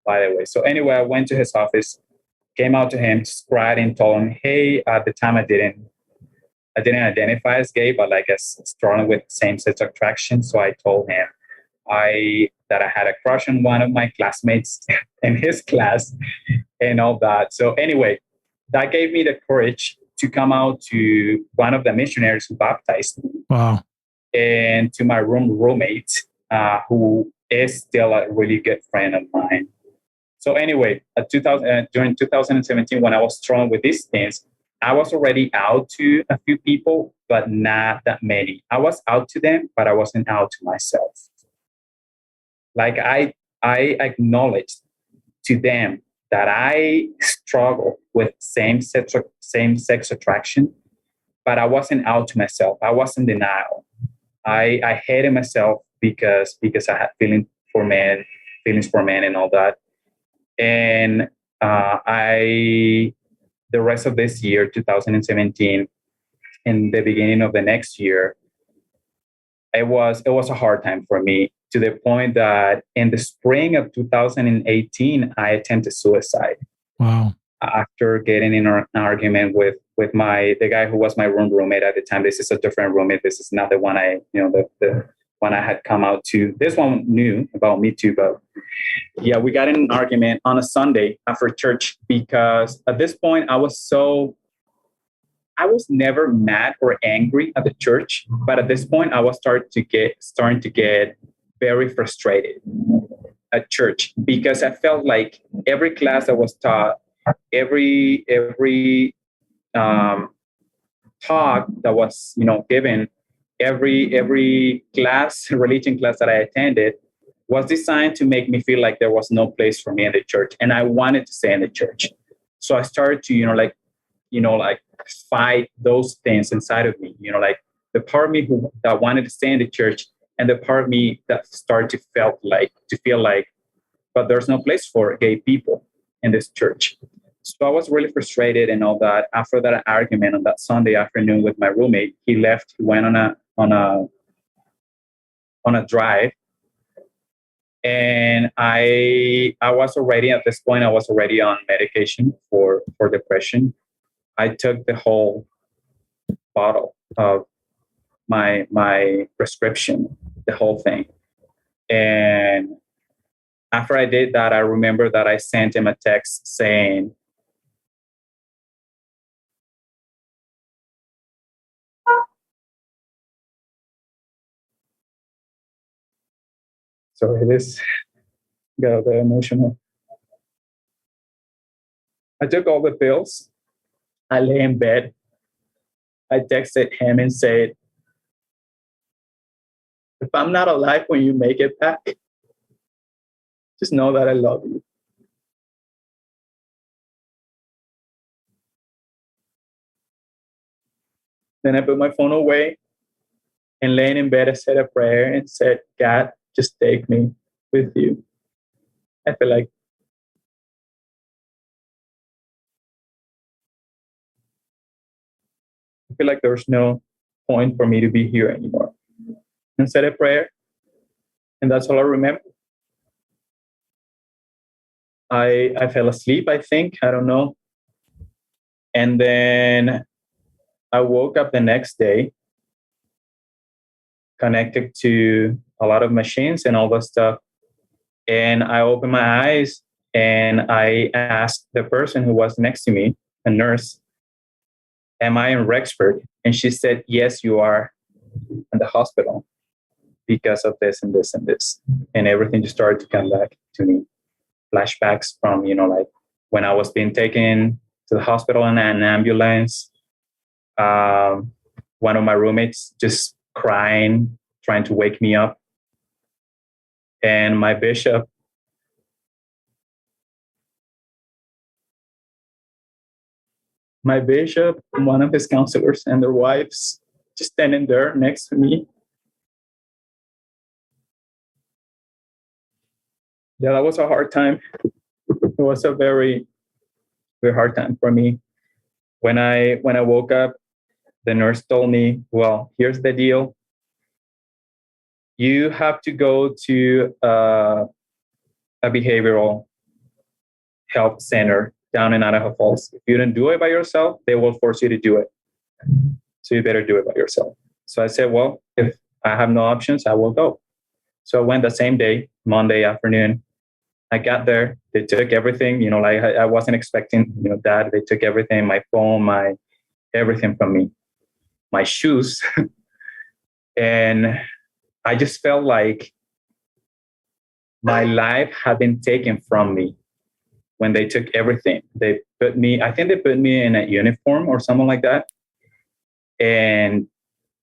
by the way. So anyway, I went to his office, came out to him, cried, and told him, hey, at the time I didn't identify as gay, but like as strong with same-sex attraction. So I told him that I had a crush on one of my classmates in his class and all that. So anyway, that gave me the courage to come out to one of the missionaries who baptized me. Wow. And to my roommate, who is still a really good friend of mine. So anyway, during 2017, when I was struggling with these things, I was already out to a few people, but not that many. I was out to them, but I wasn't out to myself. Like I acknowledged to them that I struggle with same-sex attraction, but I wasn't out to myself. I was in denial. I hated myself because I had feeling for men, feelings for men and all that. And the rest of this year, 2017, and the beginning of the next year, it was a hard time for me, to the point that in the spring of 2018, I attempted suicide. Wow. After getting in an argument with the guy who was my roommate at the time. This is a different roommate. This is not the one the one I had come out to. This one knew about me too, but yeah, we got in an argument on a Sunday after church, because at this point I was never mad or angry at the church, but at this point I was starting to get very frustrated at church, because I felt like every class that was taught, every talk that was given, every class, religion class that I attended, was designed to make me feel like there was no place for me in the church, and I wanted to stay in the church. So I started to like fight those things inside of me, like the part of me that wanted to stay in the church, and the part of me that started to feel like, but there's no place for gay people in this church. So I was really frustrated and all that. After that argument on that Sunday afternoon with my roommate, he left. He went on a drive, and I was already, at this point, I was already on medication for depression. I took the whole bottle of my prescription, the whole thing. And after I did that, I remember that I sent him a text saying, sorry, this got a bit emotional. I took all the pills. I lay in bed. I texted him and said, if I'm not alive when you make it back, just know that I love you. Then I put my phone away, and laying in bed, I said a prayer and said, God, just take me with you. I feel like there's no point for me to be here anymore. And said a prayer, and that's all I remember. I fell asleep, I think. I don't know. And then I woke up the next day, connected to a lot of machines and all that stuff. And I opened my eyes, and I asked the person who was next to me, a nurse, am I in Rexford? And she said, yes, you are in the hospital because of this and this and this. And everything just started to come back to me. Flashbacks from, like when I was being taken to the hospital in an ambulance. One of my roommates just crying, trying to wake me up. And my bishop, one of his counselors and their wives just standing there next to me. Yeah, that was a hard time. It was a very, very hard time for me. When I woke up, the nurse told me, well, here's the deal. You have to go to a behavioral health center down in Idaho Falls. If you don't do it by yourself, they will force you to do it. So you better do it by yourself. So I said, well, if I have no options, I will go. So I went the same day, Monday afternoon. I got there. They took everything, like I wasn't expecting, that. They took everything, my phone, everything from me, my shoes. And I just felt like my life had been taken from me when they took everything. I think they put me in a uniform or something like that. And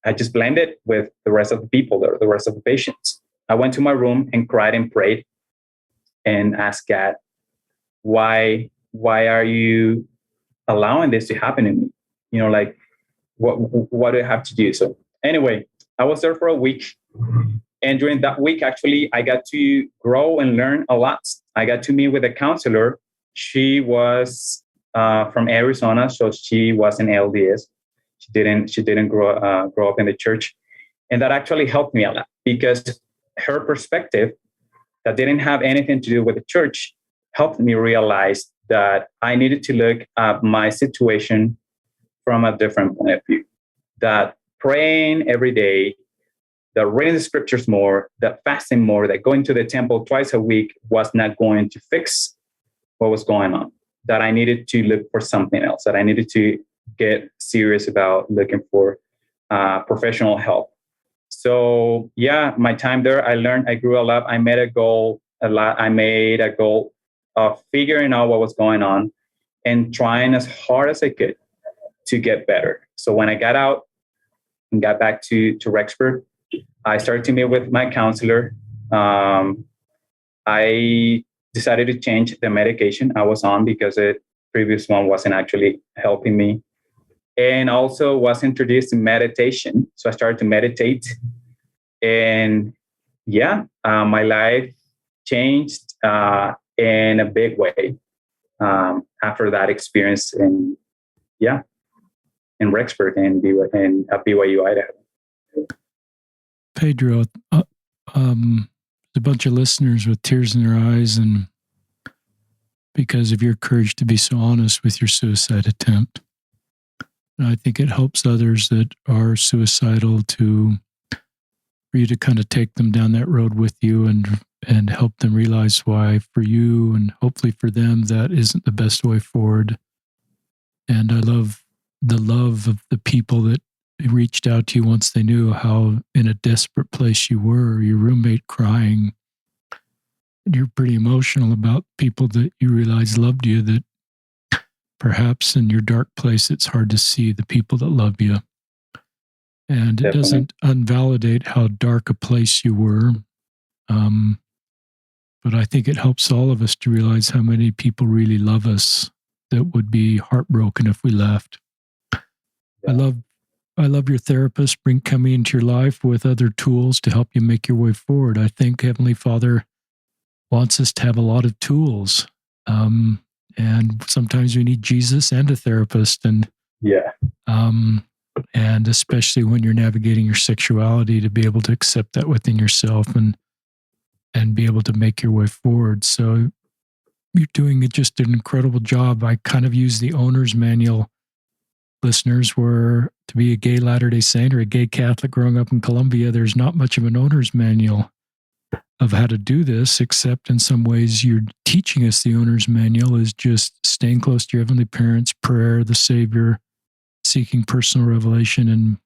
I just blended with the rest of the people there, the rest of the patients. I went to my room and cried and prayed and asked God, why are you allowing this to happen to me? Like, what do I have to do? So anyway, I was there for a week. And during that week, actually, I got to grow and learn a lot. I got to meet with a counselor. She was from Arizona, so she was an LDS. She didn't grow up in the church, and that actually helped me a lot because her perspective that didn't have anything to do with the church helped me realize that I needed to look at my situation from a different point of view. That praying every day, that reading the scriptures more, that fasting more, that going to the temple twice a week was not going to fix what was going on. That I needed to look for something else, that I needed to get serious about looking for professional help. So yeah, my time there, I learned, I grew a lot. I made a goal a lot. I made a goal of figuring out what was going on and trying as hard as I could to get better. So when I got out and got back to Rexburg, I started to meet with my counselor. I decided to change the medication I was on because the previous one wasn't actually helping me. And also was introduced to meditation. So I started to meditate. And yeah, my life changed in a big way after that experience in Rexburg and at BYU, Idaho. Pedro, a bunch of listeners with tears in their eyes, and because of your courage to be so honest with your suicide attempt. And I think it helps others that are suicidal for you to kind of take them down that road with you and help them realize why for you and hopefully for them that isn't the best way forward. And I love the love of the people that reached out to you once they knew how in a desperate place you were, your roommate crying. You're pretty emotional about people that you realize loved you, that perhaps in your dark place, it's hard to see the people that love you. And it doesn't invalidate how dark a place you were. But I think it helps all of us to realize how many people really love us that would be heartbroken if we left. Yeah. I love your therapist coming into your life with other tools to help you make your way forward. I think Heavenly Father wants us to have a lot of tools. And sometimes we need Jesus and a therapist. And and especially when you're navigating your sexuality, to be able to accept that within yourself and be able to make your way forward. So you're doing just an incredible job. I kind of use the owner's manual, listeners, where to be a gay Latter-day Saint or a gay Catholic growing up in Colombia, there's not much of an owner's manual of how to do this, except in some ways you're teaching us the owner's manual is just staying close to your heavenly parents, prayer, the Savior, seeking personal revelation, and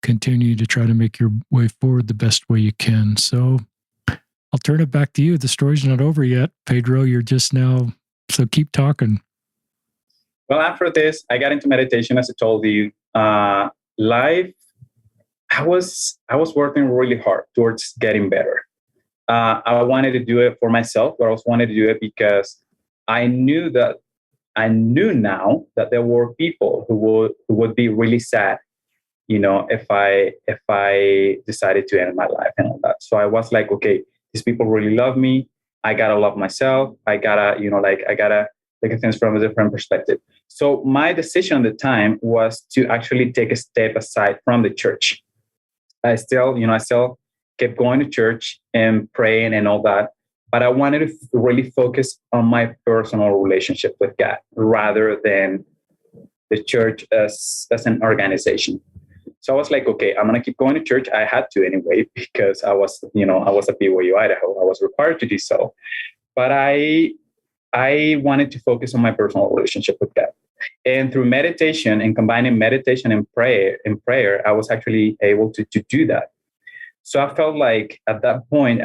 continue to try to make your way forward the best way you can. So I'll turn it back to you. The story's not over yet, Pedro. You're just now, so keep talking. Well, after this, I got into meditation, as I told you. Life, I was working really hard towards getting better. I wanted to do it for myself, but I also wanted to do it because I knew now that there were people who would be really sad, if I decided to end my life and all that. So I was like, okay, these people really love me. I gotta love myself. I gotta look at things from a different perspective. So my decision at the time was to actually take a step aside from the church. I still kept going to church and praying and all that, but I wanted to really focus on my personal relationship with God rather than the church as an organization. So I was like, okay, I'm going to keep going to church. I had to anyway, because I was at BYU, Idaho. I was required to do so. But I wanted to focus on my personal relationship with God. And through meditation and combining meditation and prayer, I was actually able to do that. So I felt like at that point,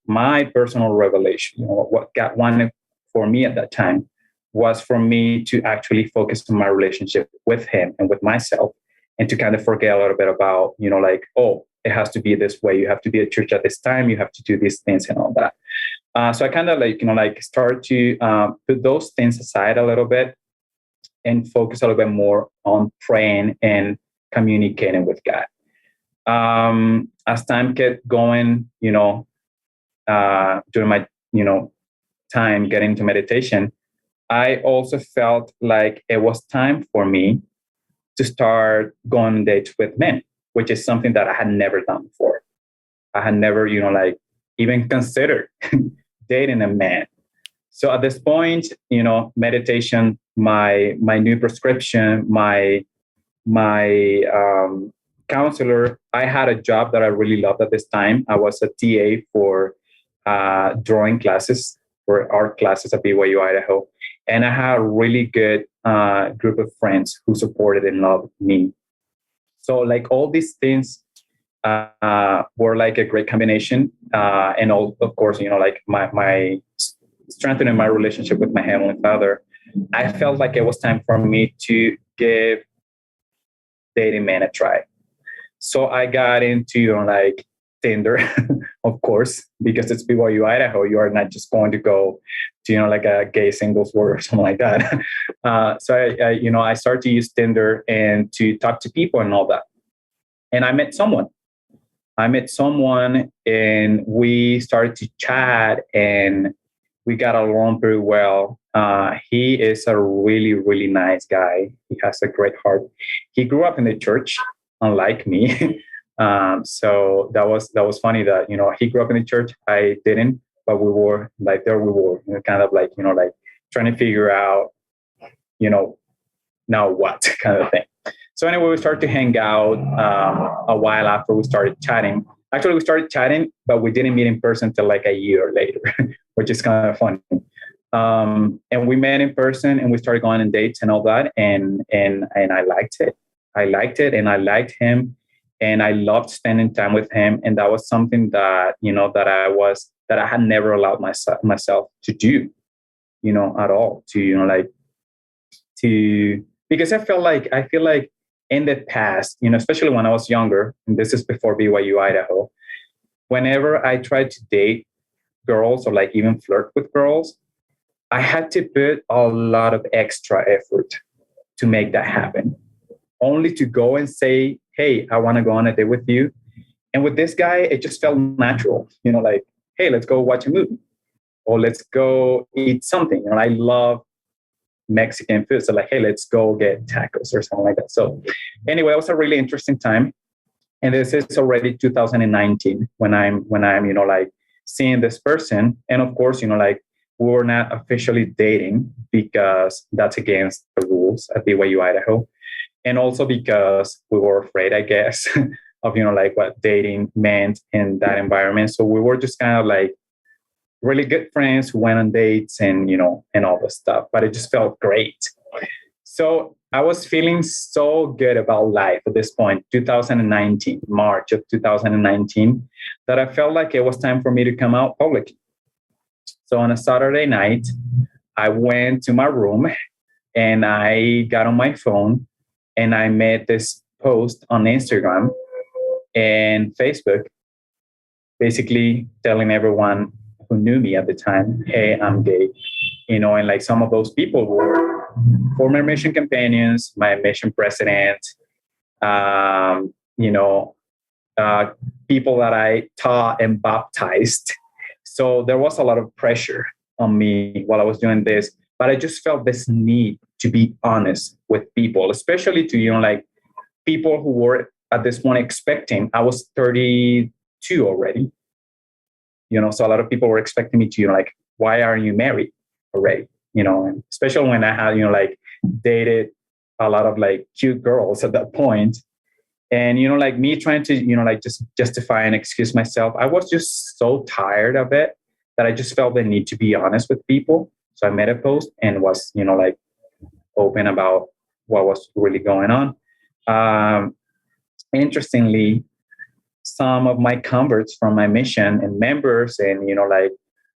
my personal revelation, what God wanted for me at that time was for me to actually focus on my relationship with Him and with myself, and to kind of forget a little bit about, it has to be this way. You have to be at church at this time. You have to do these things and all that. So I kind of start to put those things aside a little bit and focus a little bit more on praying and communicating with God. As time kept going, during my, time getting into meditation, I also felt like it was time for me to start going on dates with men, which is something that I had never done before. I had never, even considered dating a man. So at this point, meditation, my new prescription, my counselor. I had a job that I really loved at this time. I was a TA for drawing classes, for art classes at BYU Idaho, and I had a really good group of friends who supported and loved me. So like all these things were like a great combination, and all, of course, like my strengthening my relationship with my heavenly Father. I felt like it was time for me to give dating men a try. So I got into like Tinder, of course, because it's BYU Idaho. You are not just going to go to like a gay singles word or something like that. So I started to use Tinder and to talk to people and all that. And I met someone. And we started to chat, and we got along very well. He is a really, really nice guy. He has a great heart. He grew up in the church, unlike me. So that was funny that he grew up in the church. I didn't, but we were like there. We were kind of like like trying to figure out now what kind of thing. So anyway, we started to hang out a while after we started chatting. Actually, we started chatting, but we didn't meet in person until like a year later, which is kind of funny. And we met in person, and we started going on dates and all that. And I liked it. I liked it, and I liked him, and I loved spending time with him. And that was something that that I had never allowed myself to do, at all. To because I feel like in the past, especially when I was younger, and this is before BYU Idaho, whenever I tried to date girls or like even flirt with girls, I had to put a lot of extra effort to make that happen, only to go and say, hey, I want to go on a date with you. And with this guy, it just felt natural, like, hey, let's go watch a movie, or let's go eat something. I love Mexican food. So like, hey, let's go get tacos or something like that. So anyway, it was a really interesting time. And this is already 2019 when I'm like seeing this person. And of course, like we were not officially dating because that's against the rules at BYU Idaho. And also because we were afraid, I guess, of, like what dating meant in that environment. So we were just kind of like really good friends who went on dates and, and all this stuff, but it just felt great. So I was feeling so good about life at this point, 2019, March of 2019, that I felt like it was time for me to come out publicly. So on a Saturday night, I went to my room and I got on my phone and I made this post on Instagram and Facebook, basically telling everyone who knew me at the time, hey, I'm gay. And like some of those people were former mission companions, my mission president, people that I taught and baptized. So there was a lot of pressure on me while I was doing this, but I just felt this need to be honest with people, especially to, like people who were at this point expecting. I was 32 already, so a lot of people were expecting me to, like, why aren't you married already? And especially when I had, like dated a lot of like cute girls at that point. And, like me trying to, like just justify and excuse myself, I was just so tired of it that I just felt the need to be honest with people. So I made a post and was, like open about what was really going on. Interestingly, some of my converts from my mission and members and, like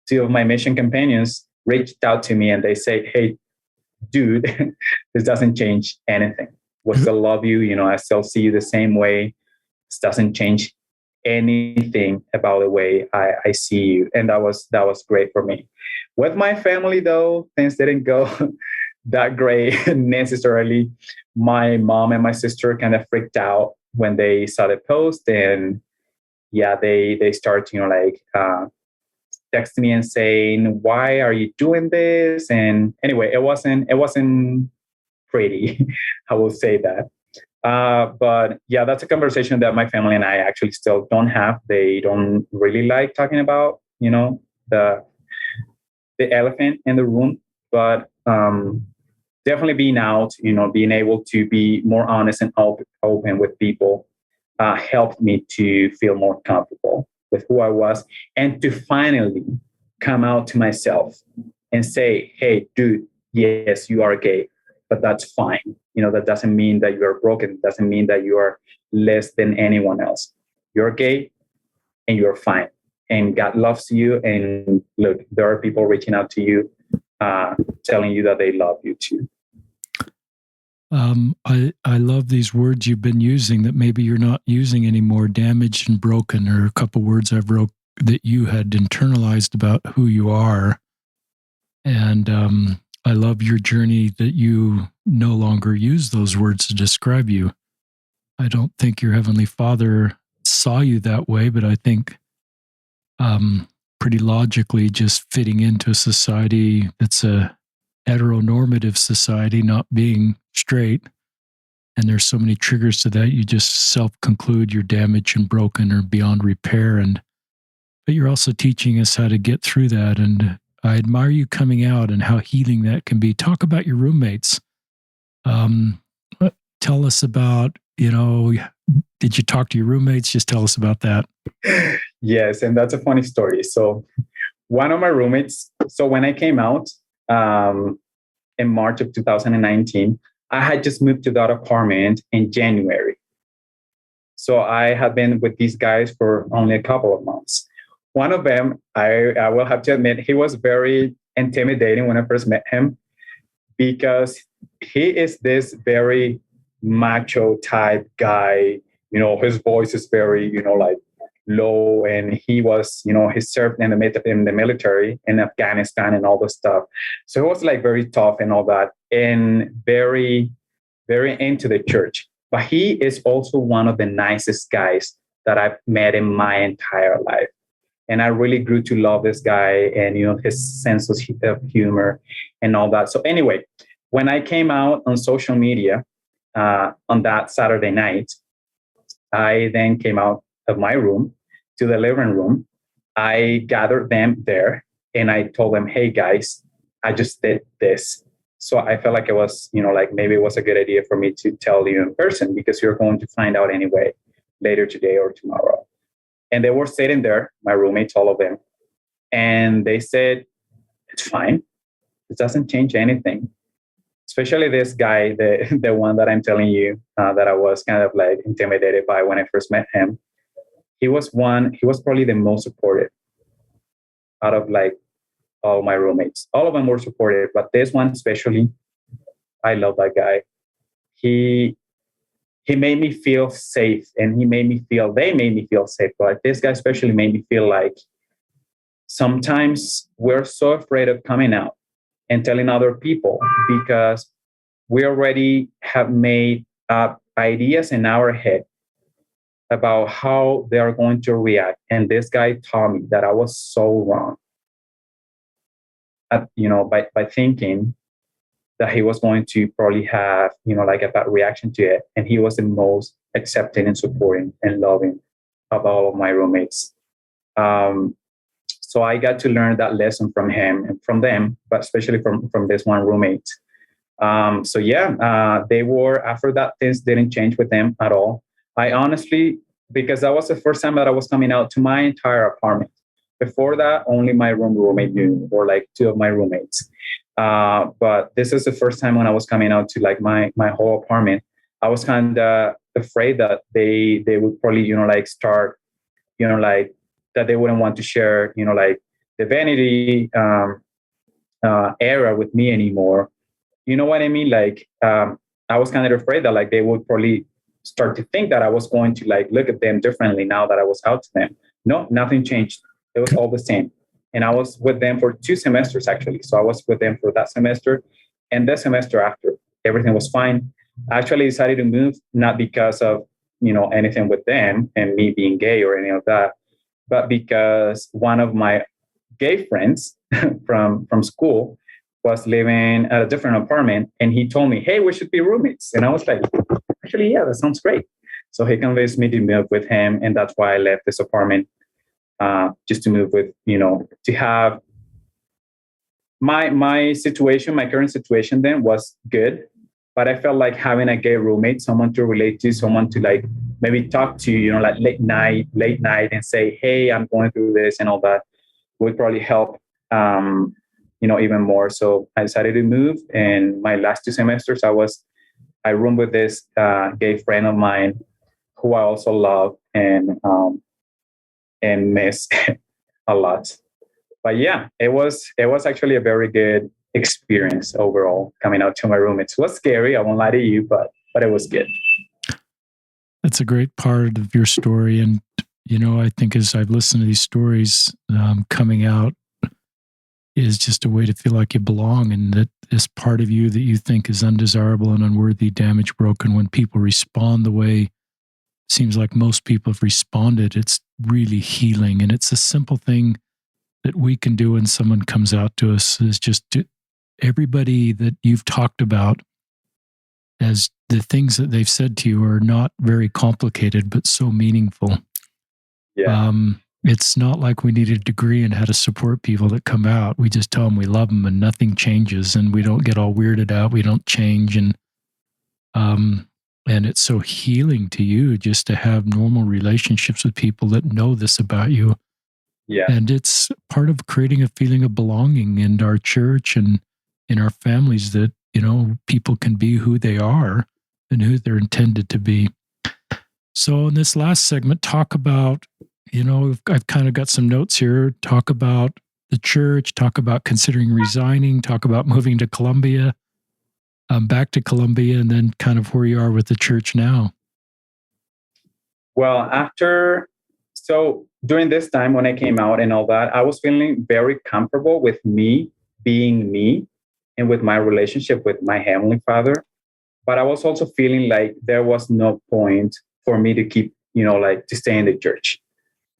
two of my mission companions reached out to me and they say, hey, dude, this doesn't change anything. We still love you. I still see you the same way. This doesn't change anything about the way I see you. And that was great for me. With my family, though, things didn't go that great necessarily. My mom and my sister kind of freaked out when they saw the post, and yeah, they start, texting me and saying, "Why are you doing this?" And anyway, it wasn't pretty. I will say that. But yeah, that's a conversation that my family and I actually still don't have. They don't really like talking about, the elephant in the room. But definitely being out, being able to be more honest and open with people helped me to feel more comfortable with who I was, and to finally come out to myself and say, "Hey, dude, yes, you are gay, but that's fine. That doesn't mean that you are broken. It doesn't mean that you are less than anyone else. You're gay and you're fine. And God loves you. And look, there are people reaching out to you, telling you that they love you too." I love these words you've been using that maybe you're not using anymore. Damaged and broken are a couple words I've wrote that you had internalized about who you are. And I love your journey that you no longer use those words to describe you. I don't think your Heavenly Father saw you that way, but I think pretty logically just fitting into a society that's a heteronormative society, not being straight. And there's so many triggers to that. You just self-conclude you're damaged and broken or beyond repair. But you're also teaching us how to get through that. And I admire you coming out and how healing that can be. Talk about your roommates. Tell us about, did you talk to your roommates? Just tell us about that. Yes, and that's a funny story. So one of my roommates, so when I came out in March of 2019, I had just moved to that apartment in January. So I had been with these guys for only a couple of months. One of them, I will have to admit, he was very intimidating when I first met him, because he is this very macho type guy. His voice is very, like low, and he was, he served in the military in Afghanistan and all this stuff. So it was like very tough and all that, and very, very into the church. But he is also one of the nicest guys that I've met in my entire life. And I really grew to love this guy, and his sense of humor and all that. So anyway, when I came out on social media on that Saturday night, I then came out of my room to the living room. I gathered them there and I told them, "Hey guys, I just did this." So I felt like it was, like maybe it was a good idea for me to tell you in person, because you're going to find out anyway later today or tomorrow. And they were sitting there, my roommates, all of them. And they said, "It's fine. It doesn't change anything." Especially this guy, the one that I'm telling you that I was kind of like intimidated by when I first met him. He was probably the most supportive out of like all my roommates. All of them were supportive, but this one especially, I love that guy. He made me feel safe, and they made me feel safe. But this guy especially made me feel like sometimes we're so afraid of coming out and telling other people, because we already have made up ideas in our head about how they are going to react. And this guy taught me that I was so wrong, by thinking that he was going to probably have, like a bad reaction to it. And he was the most accepting and supporting and loving of all of my roommates. So I got to learn that lesson from him and from them, but especially from this one roommate. They were, after that, things didn't change with them at all. I honestly, because that was the first time that I was coming out to my entire apartment. Before that, only my roommate knew, or like two of my roommates. But this is the first time when I was coming out to like my whole apartment. I was kind of afraid that they would probably, start, that they wouldn't want to share, the vanity era with me anymore. You know what I mean? Like, I was kind of afraid that like they would probably start to think that I was going to like look at them differently now that I was out to them. No, nothing changed. It was all the same. And I was with them for 2 semesters, actually. So I was with them for that semester. And the semester after, everything was fine. I actually decided to move, not because of anything with them and me being gay or any of that, but because one of my gay friends from school was living at a different apartment, and he told me, "Hey, we should be roommates." And I was like, "Actually, yeah, that sounds great." So he convinced me to move with him, and that's why I left this apartment, just to move with, to have my situation, my current situation then was good, but I felt like having a gay roommate, someone to relate to, someone to like maybe talk to, like late night, and say, "Hey, I'm going through this," and all that would probably help, even more. So I decided to move. And my last 2 semesters, I roomed with this gay friend of mine who I also love and miss a lot. But yeah, it was actually a very good experience overall coming out to my roommates. It was scary, I won't lie to you, but it was good. That's a great part of your story. And, I think as I've listened to these stories, coming out is just a way to feel like you belong, and that this part of you that you think is undesirable and unworthy, damaged, broken, when people respond the way it seems like most people have responded, it's really healing. And it's a simple thing that we can do when someone comes out to us, is just everybody that you've talked about, as the things that they've said to you are not very complicated, but so meaningful. Yeah. It's not like we need a degree in how to support people that come out. We just tell them we love them and nothing changes, and we don't get all weirded out. We don't change. And it's so healing to you just to have normal relationships with people that know this about you. Yeah. And it's part of creating a feeling of belonging in our church and in our families, that, people can be who they are and who they're intended to be. So in this last segment, talk about, I've kind of got some notes here. Talk about the church, talk about considering resigning, talk about moving to Colombia, back to Colombia, and then kind of where you are with the church now. Well, during this time when I came out and all that, I was feeling very comfortable with me being me and with my relationship with my Heavenly Father. But I was also feeling like there was no point for me to keep, to stay in the church.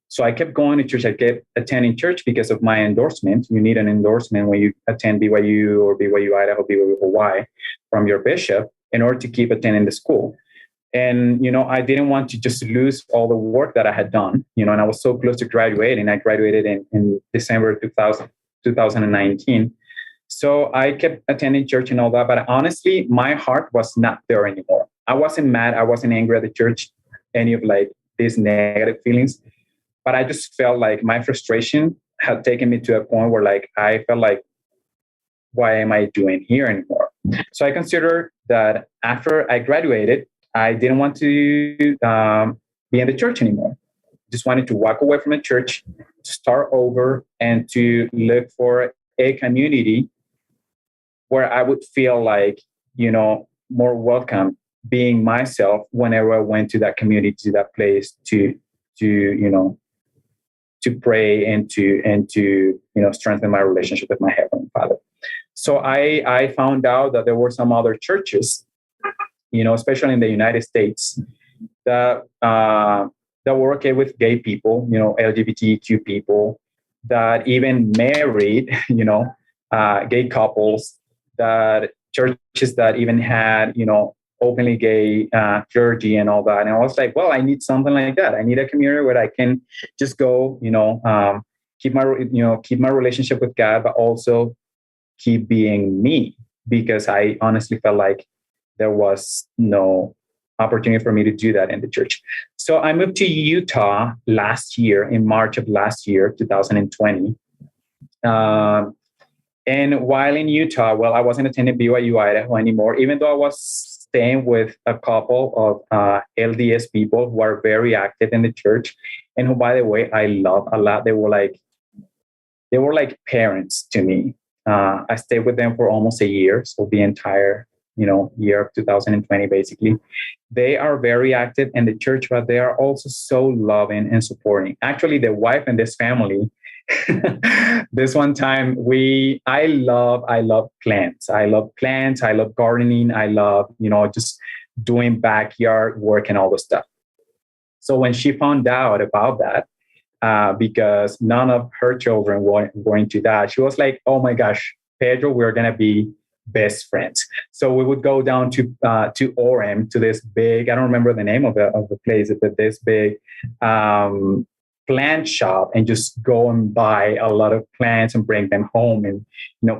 So I kept going to church. I kept attending church because of my endorsement. You need an endorsement when you attend BYU or BYU Idaho, BYU Hawaii from your bishop in order to keep attending the school. And, I didn't want to just lose all the work that I had done, and I was so close to graduating. I graduated in December 2019. So I kept attending church and all that. But honestly, my heart was not there anymore. I wasn't mad. I wasn't angry at the church, any of like these negative feelings. But I just felt like my frustration had taken me to a point where like I felt like, why am I doing here anymore? So I considered that after I graduated, I didn't want to be in the church anymore. Just wanted to walk away from the church, to start over, and to look for a community where I would feel like, more welcome being myself whenever I went to that community, to that place to pray and to strengthen my relationship with my Heavenly Father. So I found out that there were some other churches, especially in the United States, that were okay with gay people, LGBTQ people, that even married, gay couples, that churches that even had, openly gay clergy and all that. And I was like, well, I need something like that. I need a community where I can just go, keep my relationship with God, but also keep being me, because I honestly felt like there was no opportunity for me to do that in the church. So I moved to Utah last year, in March of last year, 2020. And while in Utah, well, I wasn't attending BYU Idaho anymore, even though I was staying with a couple of LDS people who are very active in the church, and who, by the way, I love a lot. They were like parents to me. I stayed with them for almost a year, so the entire year of 2020, basically. They are very active in the church, but they are also so loving and supporting. Actually, the wife and this family, this one time I love plants. I love plants. I love gardening. I love, just doing backyard work and all the stuff. So when she found out about that, because none of her children were going to that, she was like, "Oh my gosh, Pedro, we're gonna be best friends." So we would go down to Orem, to this big, I don't remember the name of the place, but this big plant shop, and just go and buy a lot of plants and bring them home, and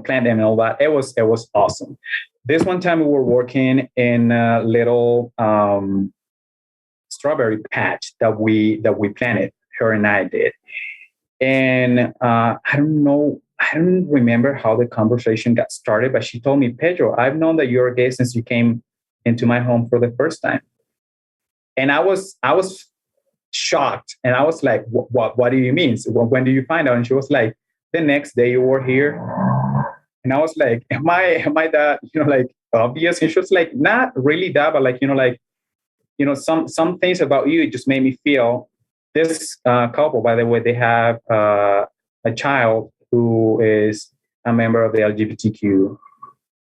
plant them and all that. It was awesome. This one time we were working in a little strawberry patch that we planted. Her and I did, and I don't remember how the conversation got started, but she told me, "Pedro, I've known that you're gay since you came into my home for the first time." And I was shocked, and I was like, "What do you mean? So when do you find out?" And she was like, "The next day you were here." And I was like, "Am I that like obvious?" And she was like, "Not really that, but some things about you just made me feel." This couple, by the way, they have a child who is a member of the LGBTQ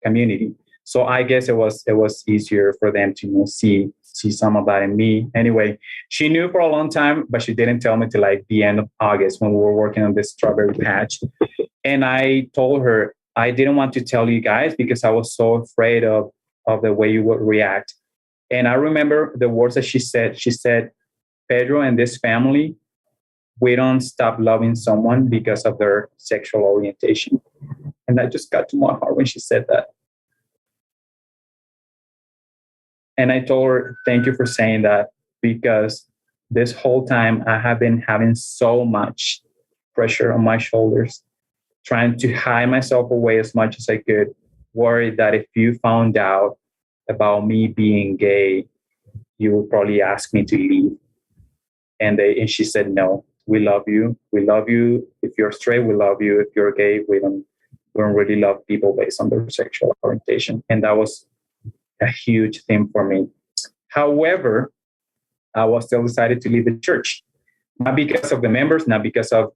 community. So I guess it was easier for them to see some of that in me. Anyway, she knew for a long time, but she didn't tell me till like the end of August, when we were working on this strawberry patch. And I told her I didn't want to tell you guys because I was so afraid of the way you would react. And I remember the words that she said. She said, "Pedro and this family, we don't stop loving someone because of their sexual orientation." And that just got to my heart when she said that. And I told her, "Thank you for saying that, because this whole time I have been having so much pressure on my shoulders, trying to hide myself away as much as I could, worried that if you found out about me being gay, you would probably ask me to leave." And she said, "No, we love you. We love you. If you're straight, we love you. If you're gay, we don't really love people based on their sexual orientation." And that was a huge thing for me. However, I was still decided to leave the church, not because of the members, not because of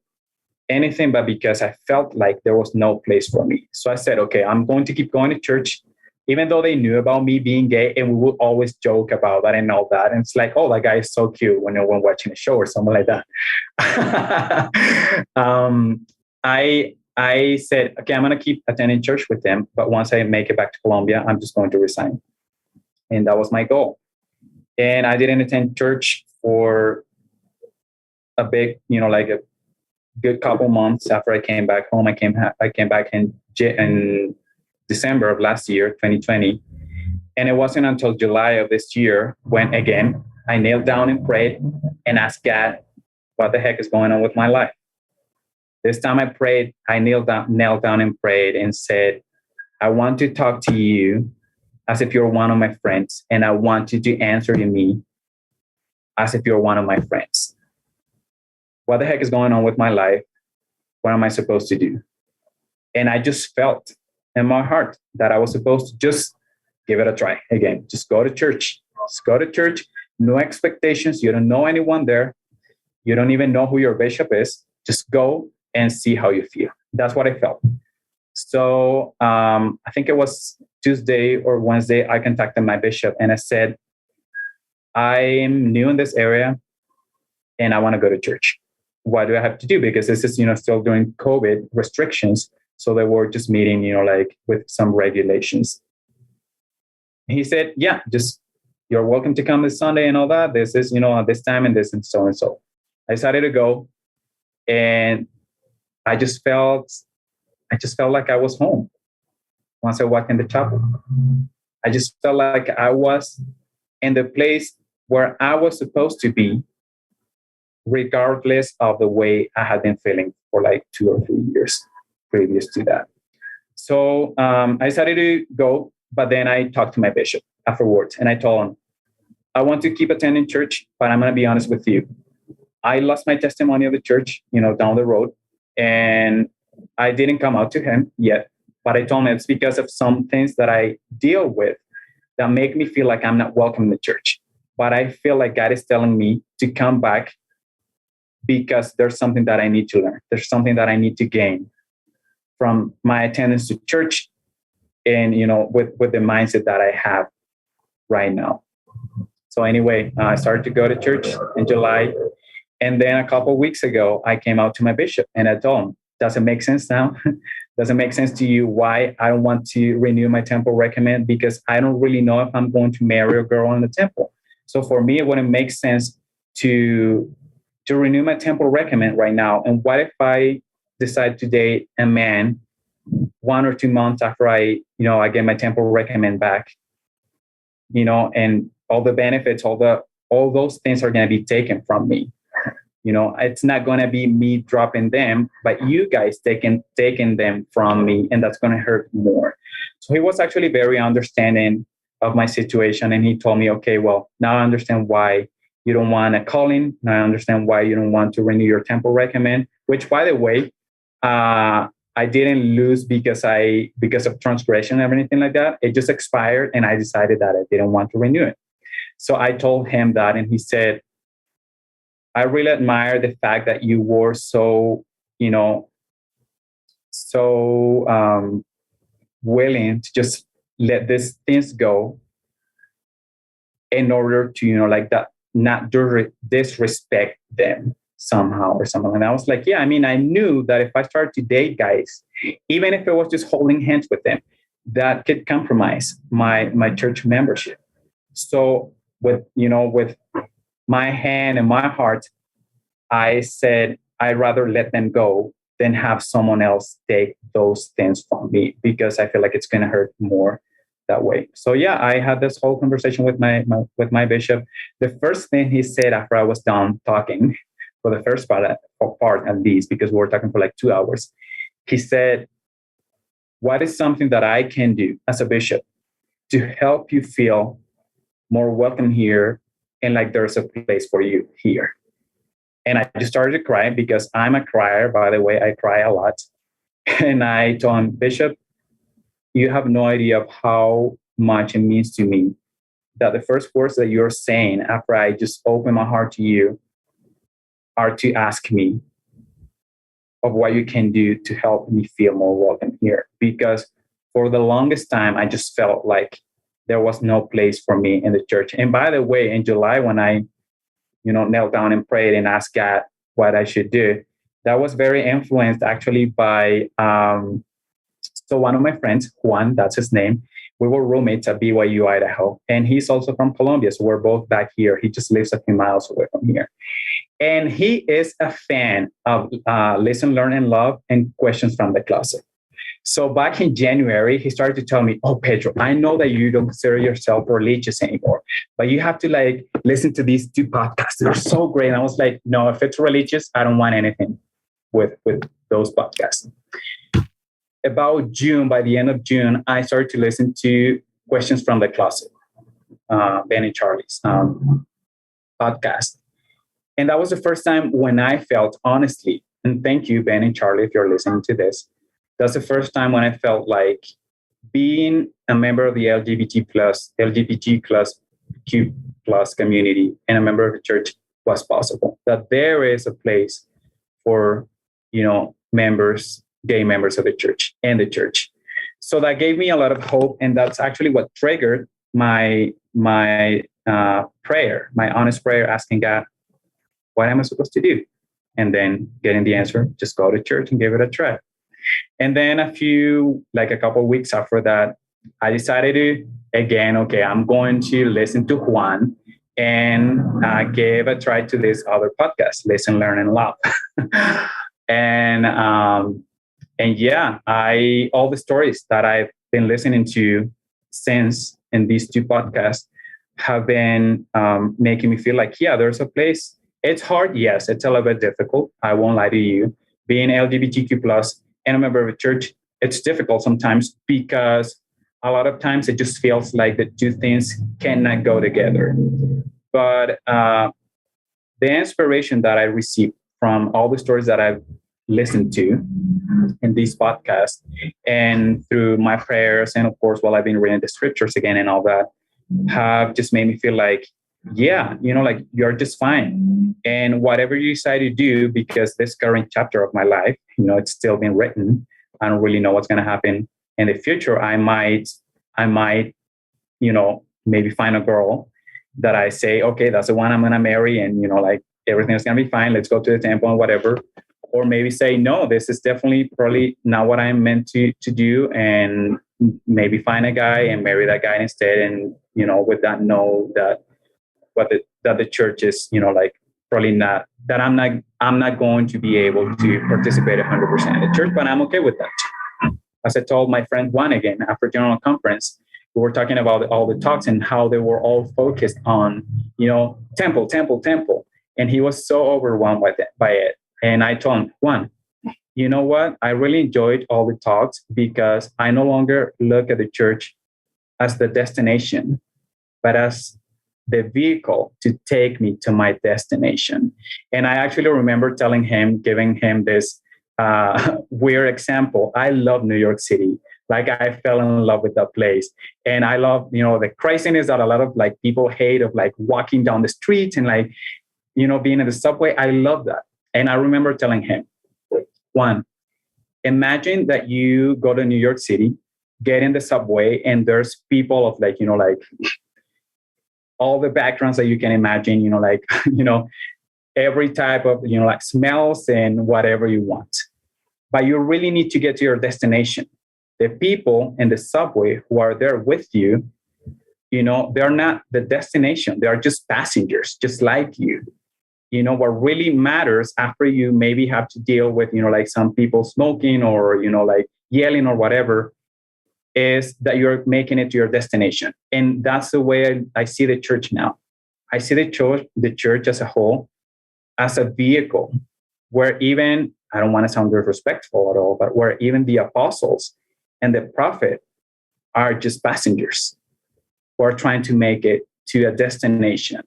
anything, but because I felt like there was no place for me. So I said, "Okay, I'm going to keep going to church." Even though they knew about me being gay, and we would always joke about that and all that. And it's like, "Oh, that guy is so cute," when no one watching a show or something like that. I said, "Okay, I'm going to keep attending church with them, but once I make it back to Colombia, I'm just going to resign." And that was my goal. And I didn't attend church for a big, like a good couple months after I came back home. I came back in December of last year, 2020. And it wasn't until July of this year when, again, I knelt down and prayed and asked God, what the heck is going on with my life? This time I prayed, I knelt down and prayed and said, "I want to talk to you as if you're one of my friends. And I want you to answer to me as if you're one of my friends. What the heck is going on with my life? What am I supposed to do?" And I just felt in my heart that I was supposed to just give it a try again. Just go to church. Just go to church. No expectations. You don't know anyone there. You don't even know who your bishop is. Just go and see how you feel. That's what I felt. So I think it was Tuesday or Wednesday, I contacted my bishop and I said, "I'm new in this area and I want to go to church. What do I have to do?" Because this is, still during COVID restrictions. So they were just meeting, like with some regulations. He said, "Yeah, just you're welcome to come this Sunday and all that. This is, at this time and this and so and so." I decided to go, and I just felt like I was home once I walked in the chapel. I just felt like I was in the place where I was supposed to be, regardless of the way I had been feeling for like 2 or 3 years previous to that. So I decided to go, but then I talked to my bishop afterwards and I told him, "I want to keep attending church, but I'm going to be honest with you. I lost my testimony of the church, down the road, and I didn't come out to him yet, but I told him it's because of some things that I deal with that make me feel like I'm not welcome in the church. But I feel like God is telling me to come back because there's something that I need to learn. There's something that I need to gain from my attendance to church and, with the mindset that I have right now." So anyway, I started to go to church in July. And then a couple of weeks ago, I came out to my bishop and I told him, does it make sense now? Does it make sense to you why I don't want to renew my temple recommend? Because I don't really know if I'm going to marry a girl in the temple. So for me, it wouldn't make sense to renew my temple recommend right now. And what if I decide to date a man 1 or 2 months after I get my temple recommend back, and all the benefits, all those things are going to be taken from me. It's not going to be me dropping them, but you guys taking them from me, and that's going to hurt more. So he was actually very understanding of my situation, and he told me, okay, well, now I understand why you don't want a calling. Now I understand why you don't want to renew your temple recommend, which, by the way, I didn't lose because of transgression or anything like that. It just expired, and I decided that I didn't want to renew it. So I told him that, and he said, I really admire the fact that you were so willing to just let these things go in order to, like that, not disrespect them somehow or something. And I was like, yeah, I mean, I knew that if I started to date guys, even if it was just holding hands with them, that could compromise my church membership. So with my hand and my heart, I said, I'd rather let them go than have someone else take those things from me, because I feel like it's going to hurt more that way. So yeah, I had this whole conversation with my bishop. The first thing he said after I was done talking, for the first part at least, because we were talking for like 2 hours, he said, what is something that I can do as a bishop to help you feel more welcome here, and like there's a place for you here? And I just started to cry, because I'm a crier, by the way. I cry a lot. And I told him, Bishop, you have no idea of how much it means to me that the first words that you're saying after I just open my heart to you are to ask me of what you can do to help me feel more welcome here. Because for the longest time, I just felt like there was no place for me in the church. And by the way, in July, when I knelt down and prayed and asked God what I should do, that was very influenced actually by, so one of my friends, Juan, that's his name, we were roommates at BYU, Idaho. And he's also from Colombia. So we're both back here. He just lives a few miles away from here. And he is a fan of Listen, Learn, and Love and Questions from the Closet. So back in January, he started to tell me, oh, Pedro, I know that you don't consider yourself religious anymore, but you have to listen to these 2 podcasts. They're so great. And I was like, no, if it's religious, I don't want anything with those podcasts. About June, by the end of June, I started to listen to Questions from the Closet, Ben and Charlie's podcast. And that was the first time when I felt, honestly, and thank you, Ben and Charlie, if you're listening to this, that's the first time when I felt like being a member of the LGBTQ plus community and a member of the church was possible. That there is a place for, members, gay members of the church and the church. So that gave me a lot of hope. And that's actually what triggered my prayer, my honest prayer, asking God, what am I supposed to do? And then getting the answer, just go to church and give it a try. And then a couple of weeks after that, I decided to, again, okay, I'm going to listen to Juan and give a try to this other podcast, Listen, Learn, and Love. And yeah, all the stories that I've been listening to since in these 2 podcasts have been making me feel like, yeah, there's a place. It's hard. Yes, it's a little bit difficult. I won't lie to you. Being LGBTQ plus and a member of a church, it's difficult sometimes, because a lot of times it just feels like the 2 things cannot go together. But the inspiration that I received from all the stories that I've listened to in these podcasts and through my prayers, and of course, while I've been reading the scriptures again and all that, have just made me feel like, yeah, you're just fine. And whatever you decide to do, because this current chapter of my life, it's still being written. I don't really know what's going to happen in the future. I might, maybe find a girl that I say, okay, that's the one I'm going to marry, and like everything's going to be fine. Let's go to the temple and whatever. Or maybe say, no, this is definitely probably not what I'm meant to do, and maybe find a guy and marry that guy instead. And with that, know that that the church is, like probably not, that I'm not going to be able to participate 100% in the church, but I'm okay with that. As I told my friend Juan again after general conference, we were talking about all the talks and how they were all focused on, temple, temple, temple. And he was so overwhelmed by it. And I told him, Juan, you know what? I really enjoyed all the talks because I no longer look at the church as the destination, but as the vehicle to take me to my destination. And I actually remember giving him this weird example. I love New York City. Like I fell in love with that place. And I love, the craziness that a lot of like people hate of like walking down the streets and like, being in the subway. I love that. And I remember telling him, Juan, imagine that you go to New York City, get in the subway, and there's people of like, like all the backgrounds that you can imagine, like, every type of, like smells and whatever you want. But you really need to get to your destination. The people in the subway who are there with you, they're not the destination. They are just passengers, just like you. What really matters after you maybe have to deal with, like some people smoking or, like yelling or whatever, is that you're making it to your destination. And that's the way I see the church now. I see the church as a whole, as a vehicle where even, I don't want to sound disrespectful at all, but where even the apostles and the prophet are just passengers who are trying to make it to a destination.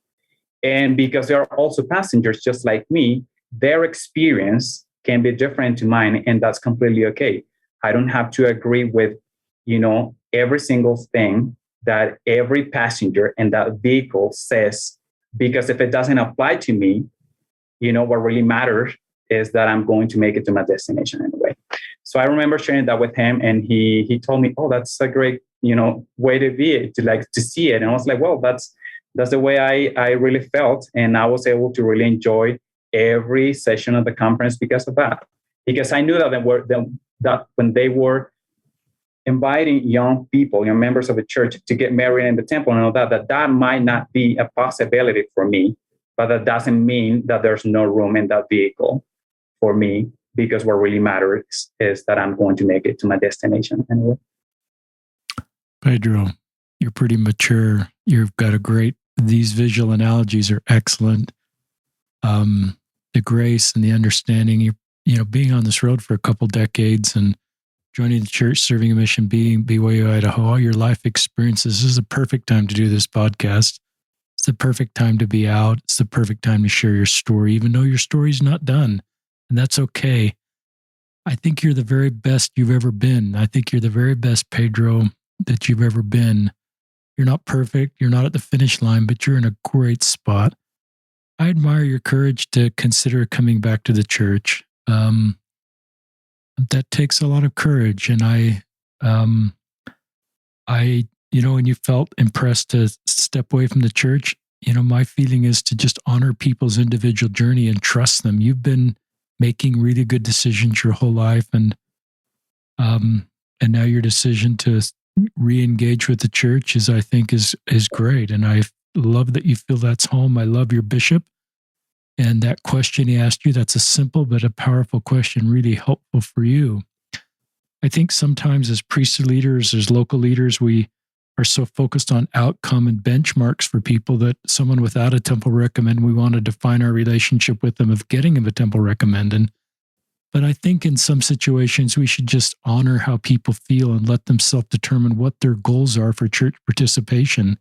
And because they are also passengers just like me, their experience can be different to mine, and that's completely okay. I don't have to agree with every single thing that every passenger in that vehicle says, because if it doesn't apply to me, what really matters is that I'm going to make it to my destination anyway. So I remember sharing that with him, and he told me, oh, that's a great, way to be it, to see it. And I was like, well, that's the way I really felt. And I was able to really enjoy every session of the conference because of that. Because I knew that when they were inviting young people, young members of the church to get married in the temple and all that might not be a possibility for me, but that doesn't mean that there's no room in that vehicle for me, because what really matters is that I'm going to make it to my destination anyway. Pedro, you're pretty mature. You've got these visual analogies are excellent. The grace and the understanding, being on this road for a couple decades and joining the church, serving a mission, being BYU Idaho, all your life experiences. This is a perfect time to do this podcast. It's the perfect time to be out. It's the perfect time to share your story, even though your story's not done. And that's okay. I think you're the very best you've ever been. I think you're the very best, Pedro, that you've ever been. You're not perfect. You're not at the finish line, but you're in a great spot. I admire your courage to consider coming back to the church. That takes a lot of courage. And when you felt impressed to step away from the church, my feeling is to just honor people's individual journey and trust them. You've been making really good decisions your whole life. And now your decision to re-engage with the church is great. And I love that you feel that's home. I love your bishop. And that question he asked you, that's a simple but a powerful question, really helpful for you. I think sometimes as priesthood leaders, as local leaders, we are so focused on outcome and benchmarks for people that someone without a temple recommend, we want to define our relationship with them of getting them a temple recommend. But I think in some situations, we should just honor how people feel and let them self-determine what their goals are for church participation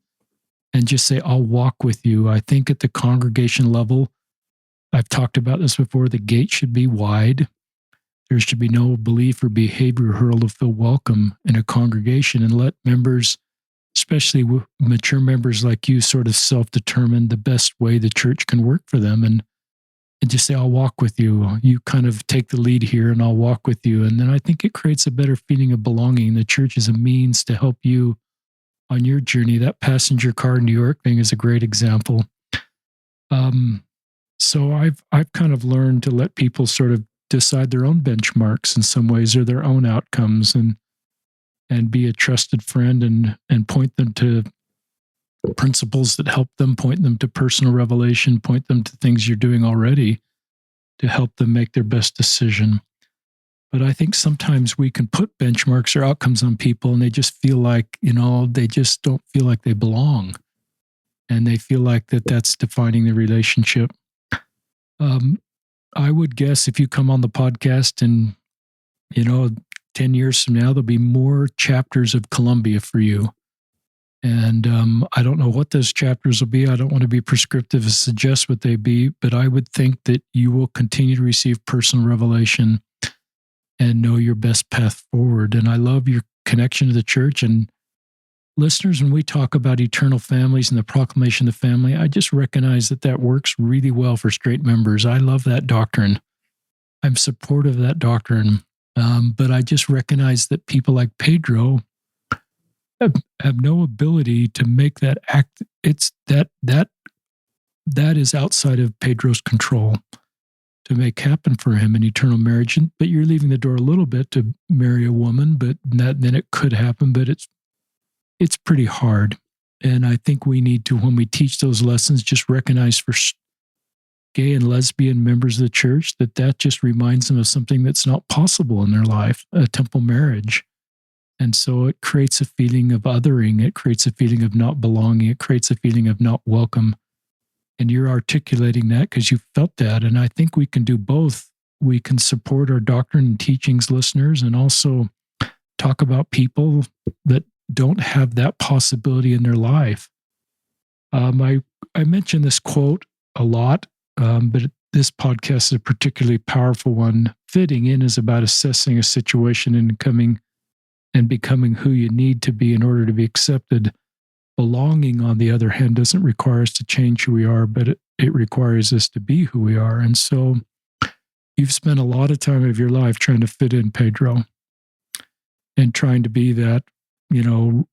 and just say, I'll walk with you. I think at the congregation level, I've talked about this before, the gate should be wide. There should be no belief or behavior hurdle to feel welcome in a congregation, and let members, especially mature members like you, sort of self-determine the best way the church can work for them and just say, I'll walk with you. You kind of take the lead here and I'll walk with you. And then I think it creates a better feeling of belonging. The church is a means to help you on your journey. That passenger car in New York thing is a great example. So I've kind of learned to let people sort of decide their own benchmarks in some ways, or their own outcomes, and be a trusted friend, and point them to principles that help them, point them to personal revelation, point them to things you're doing already to help them make their best decision. But I think sometimes we can put benchmarks or outcomes on people, and they just feel like, they just don't feel like they belong. And they feel like that's defining the relationship. I would guess if you come on the podcast and, 10 years from now, there'll be more chapters of Columbia for you. And I don't know what those chapters will be. I don't want to be prescriptive and suggest what they be, but I would think that you will continue to receive personal revelation and know your best path forward. And I love your connection to the church. And listeners, when we talk about eternal families and the proclamation of the family, I just recognize that works really well for straight members. I love that doctrine. I'm supportive of that doctrine. But I just recognize that people like Pedro have no ability to make that act. It's that is outside of Pedro's control to make happen for him in eternal marriage. But you're leaving the door a little bit to marry a woman, but then it could happen. But it's pretty hard. And I think we need to, when we teach those lessons, just recognize for gay and lesbian members of the church that just reminds them of something that's not possible in their life, a temple marriage. And so it creates a feeling of othering. It creates a feeling of not belonging. It creates a feeling of not welcome. And you're articulating that because you felt that. And I think we can do both. We can support our doctrine and teachings listeners, and also talk about people that don't have that possibility in their life. I mention this quote a lot, but this podcast is a particularly powerful one. Fitting in is about assessing a situation and becoming who you need to be in order to be accepted. Belonging, on the other hand, doesn't require us to change who we are, but it requires us to be who we are. And so you've spent a lot of time of your life trying to fit in, Pedro, and trying to be that,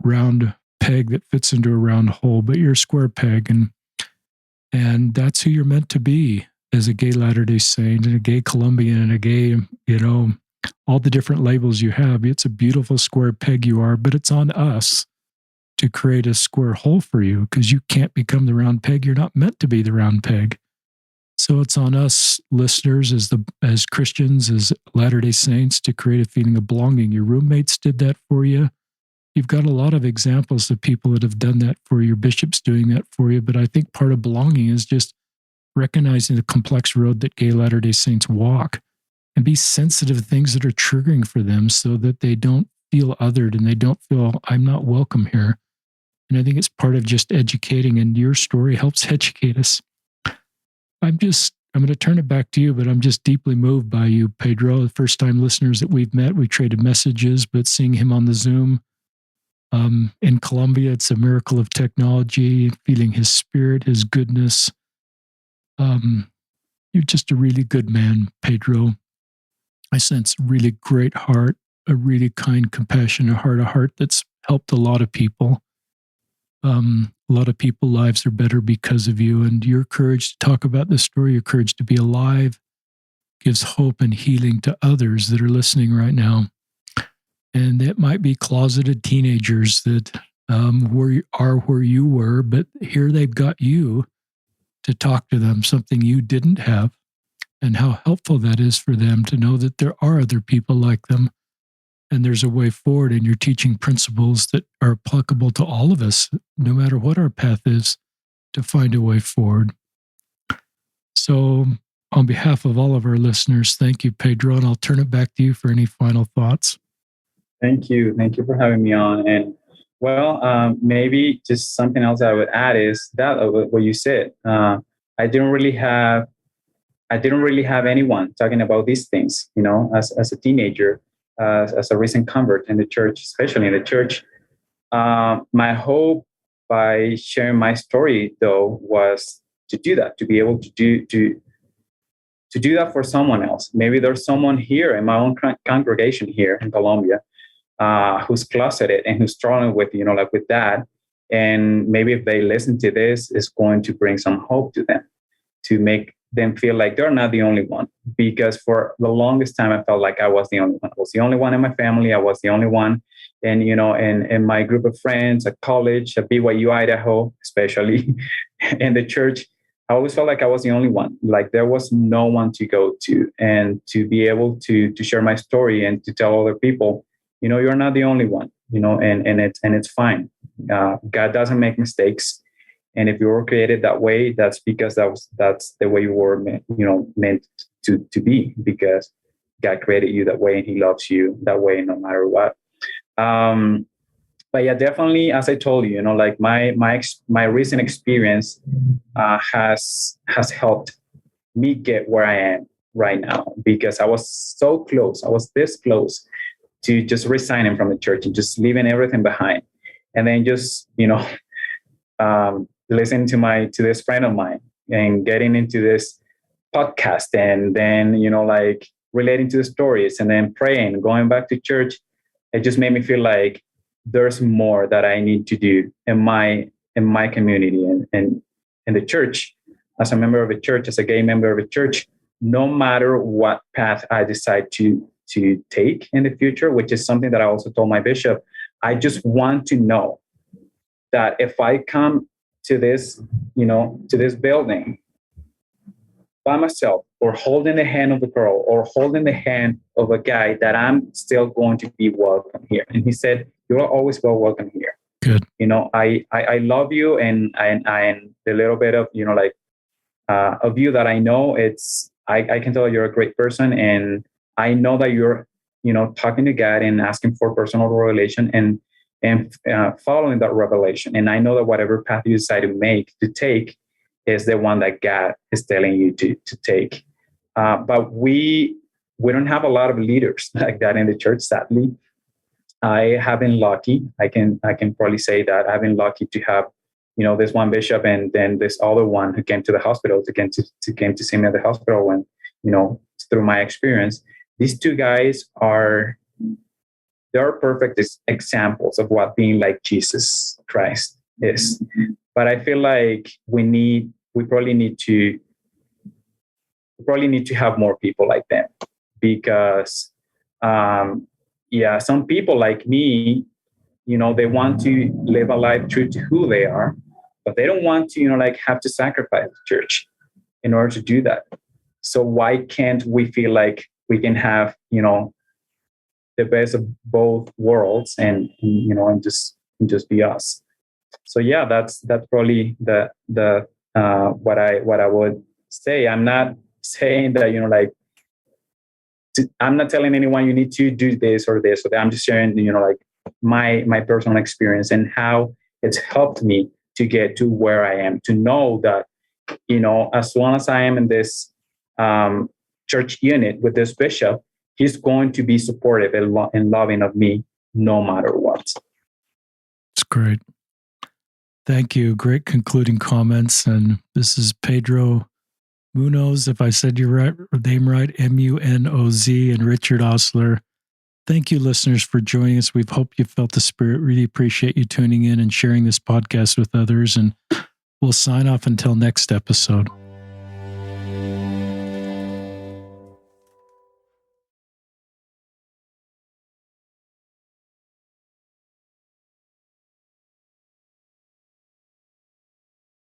round peg that fits into a round hole, but you're a square peg. And that's who you're meant to be as a gay Latter-day Saint and a gay Colombian and a gay, all the different labels you have. It's a beautiful square peg you are, but it's on us to create a square hole for you, because you can't become the round peg. You're not meant to be the round peg. So it's on us, listeners, as Christians, as Latter-day Saints, to create a feeling of belonging. Your roommates did that for you. You've got a lot of examples of people that have done that for you. Your bishop's doing that for you. But I think part of belonging is just recognizing the complex road that gay Latter-day Saints walk, and be sensitive to things that are triggering for them, so that they don't feel othered and they don't feel, I'm not welcome here. And I think it's part of just educating, and your story helps educate us. I'm going to turn it back to you, but I'm just deeply moved by you, Pedro. The first time listeners that we've met, we traded messages, but seeing him on the Zoom in Colombia, it's a miracle of technology, feeling his spirit, his goodness. You're just a really good man, Pedro. I sense really great heart, a really kind, compassionate heart, a heart that's helped a lot of people. A lot of people's lives are better because of you, and your courage to talk about this story, your courage to be alive, gives hope and healing to others that are listening right now. And that might be closeted teenagers that are where you were, but here they've got you to talk to them, something you didn't have, and how helpful that is for them to know that there are other people like them. And there's a way forward, and you're teaching principles that are applicable to all of us, no matter what our path is, to find a way forward. So on behalf of all of our listeners, thank you, Pedro, and I'll turn it back to you for any final thoughts. Thank you. Thank you for having me on. And maybe just something else I would add is that what you said. I didn't really have anyone talking about these things, as a teenager. As a recent convert in the church, especially in the church. My hope by sharing my story, though, was to do that, to be able to do that for someone else. Maybe there's someone here in my own congregation here in Colombia who's closeted and who's struggling with, like with that. And maybe if they listen to this, it's going to bring some hope to them, to make them feel like they're not the only one. Because for the longest time, I felt like I was the only one. I was the only one in my family. I was the only one. And, in my group of friends at college, at BYU, Idaho, especially in the church, I always felt like I was the only one. Like there was no one to go to, and to be able to share my story and to tell other people, you're not the only one, and it's fine. God doesn't make mistakes. And if you were created that way, that's because that's the way you were meant to be, because God created you that way and He loves you that way no matter what. But yeah, definitely, as I told you, like my recent experience has helped me get where I am right now, because I was so close. I was this close to just resigning from the church and just leaving everything behind, and then just listening to this friend of mine and getting into this podcast, and then like relating to the stories, and then praying, going back to church. It just made me feel like there's more that I need to do in my community and in the church. As a member of a church, as a gay member of a church, no matter what path I decide to take in the future, which is something that I also told my bishop, I just want to know that if I come to this, to this building by myself, or holding the hand of a girl, or holding the hand of a guy, that I'm still going to be welcome here. And he said, "You are always welcome here." Good. I love you, and the little bit of of you that I know, I can tell you're a great person, and I know that you're talking to God and asking for personal revelation and following that revelation. And I know that whatever path you decide to take is the one that God is telling you to take. But we don't have a lot of leaders like that in the church, sadly. I have been lucky. I can probably say that I've been lucky to have, this one bishop, and then this other one who came to the hospital, came to see me at the hospital when, through my experience. These two guys they're perfect examples of what being like Jesus Christ is. But I feel like we probably need to have more people like them, because some people like me, they want to live a life true to who they are, but they don't want to have to sacrifice the church in order to do that. So why can't we feel like we can have the best of both worlds, and just be us? So yeah, that's probably the what I would say. I'm not saying that I'm not telling anyone you need to do this or this or that. I'm just sharing like my personal experience and how it's helped me to get to where I am. To know that as long as I am in this church unit with this bishop, he's going to be supportive and loving of me no matter what. It's great. Thank you. Great concluding comments. And this is Pedro Munoz, if I said your name right, Munoz, and Richard Osler. Thank you, listeners, for joining us. We hope you felt the spirit. Really appreciate you tuning in and sharing this podcast with others. And we'll sign off until next episode.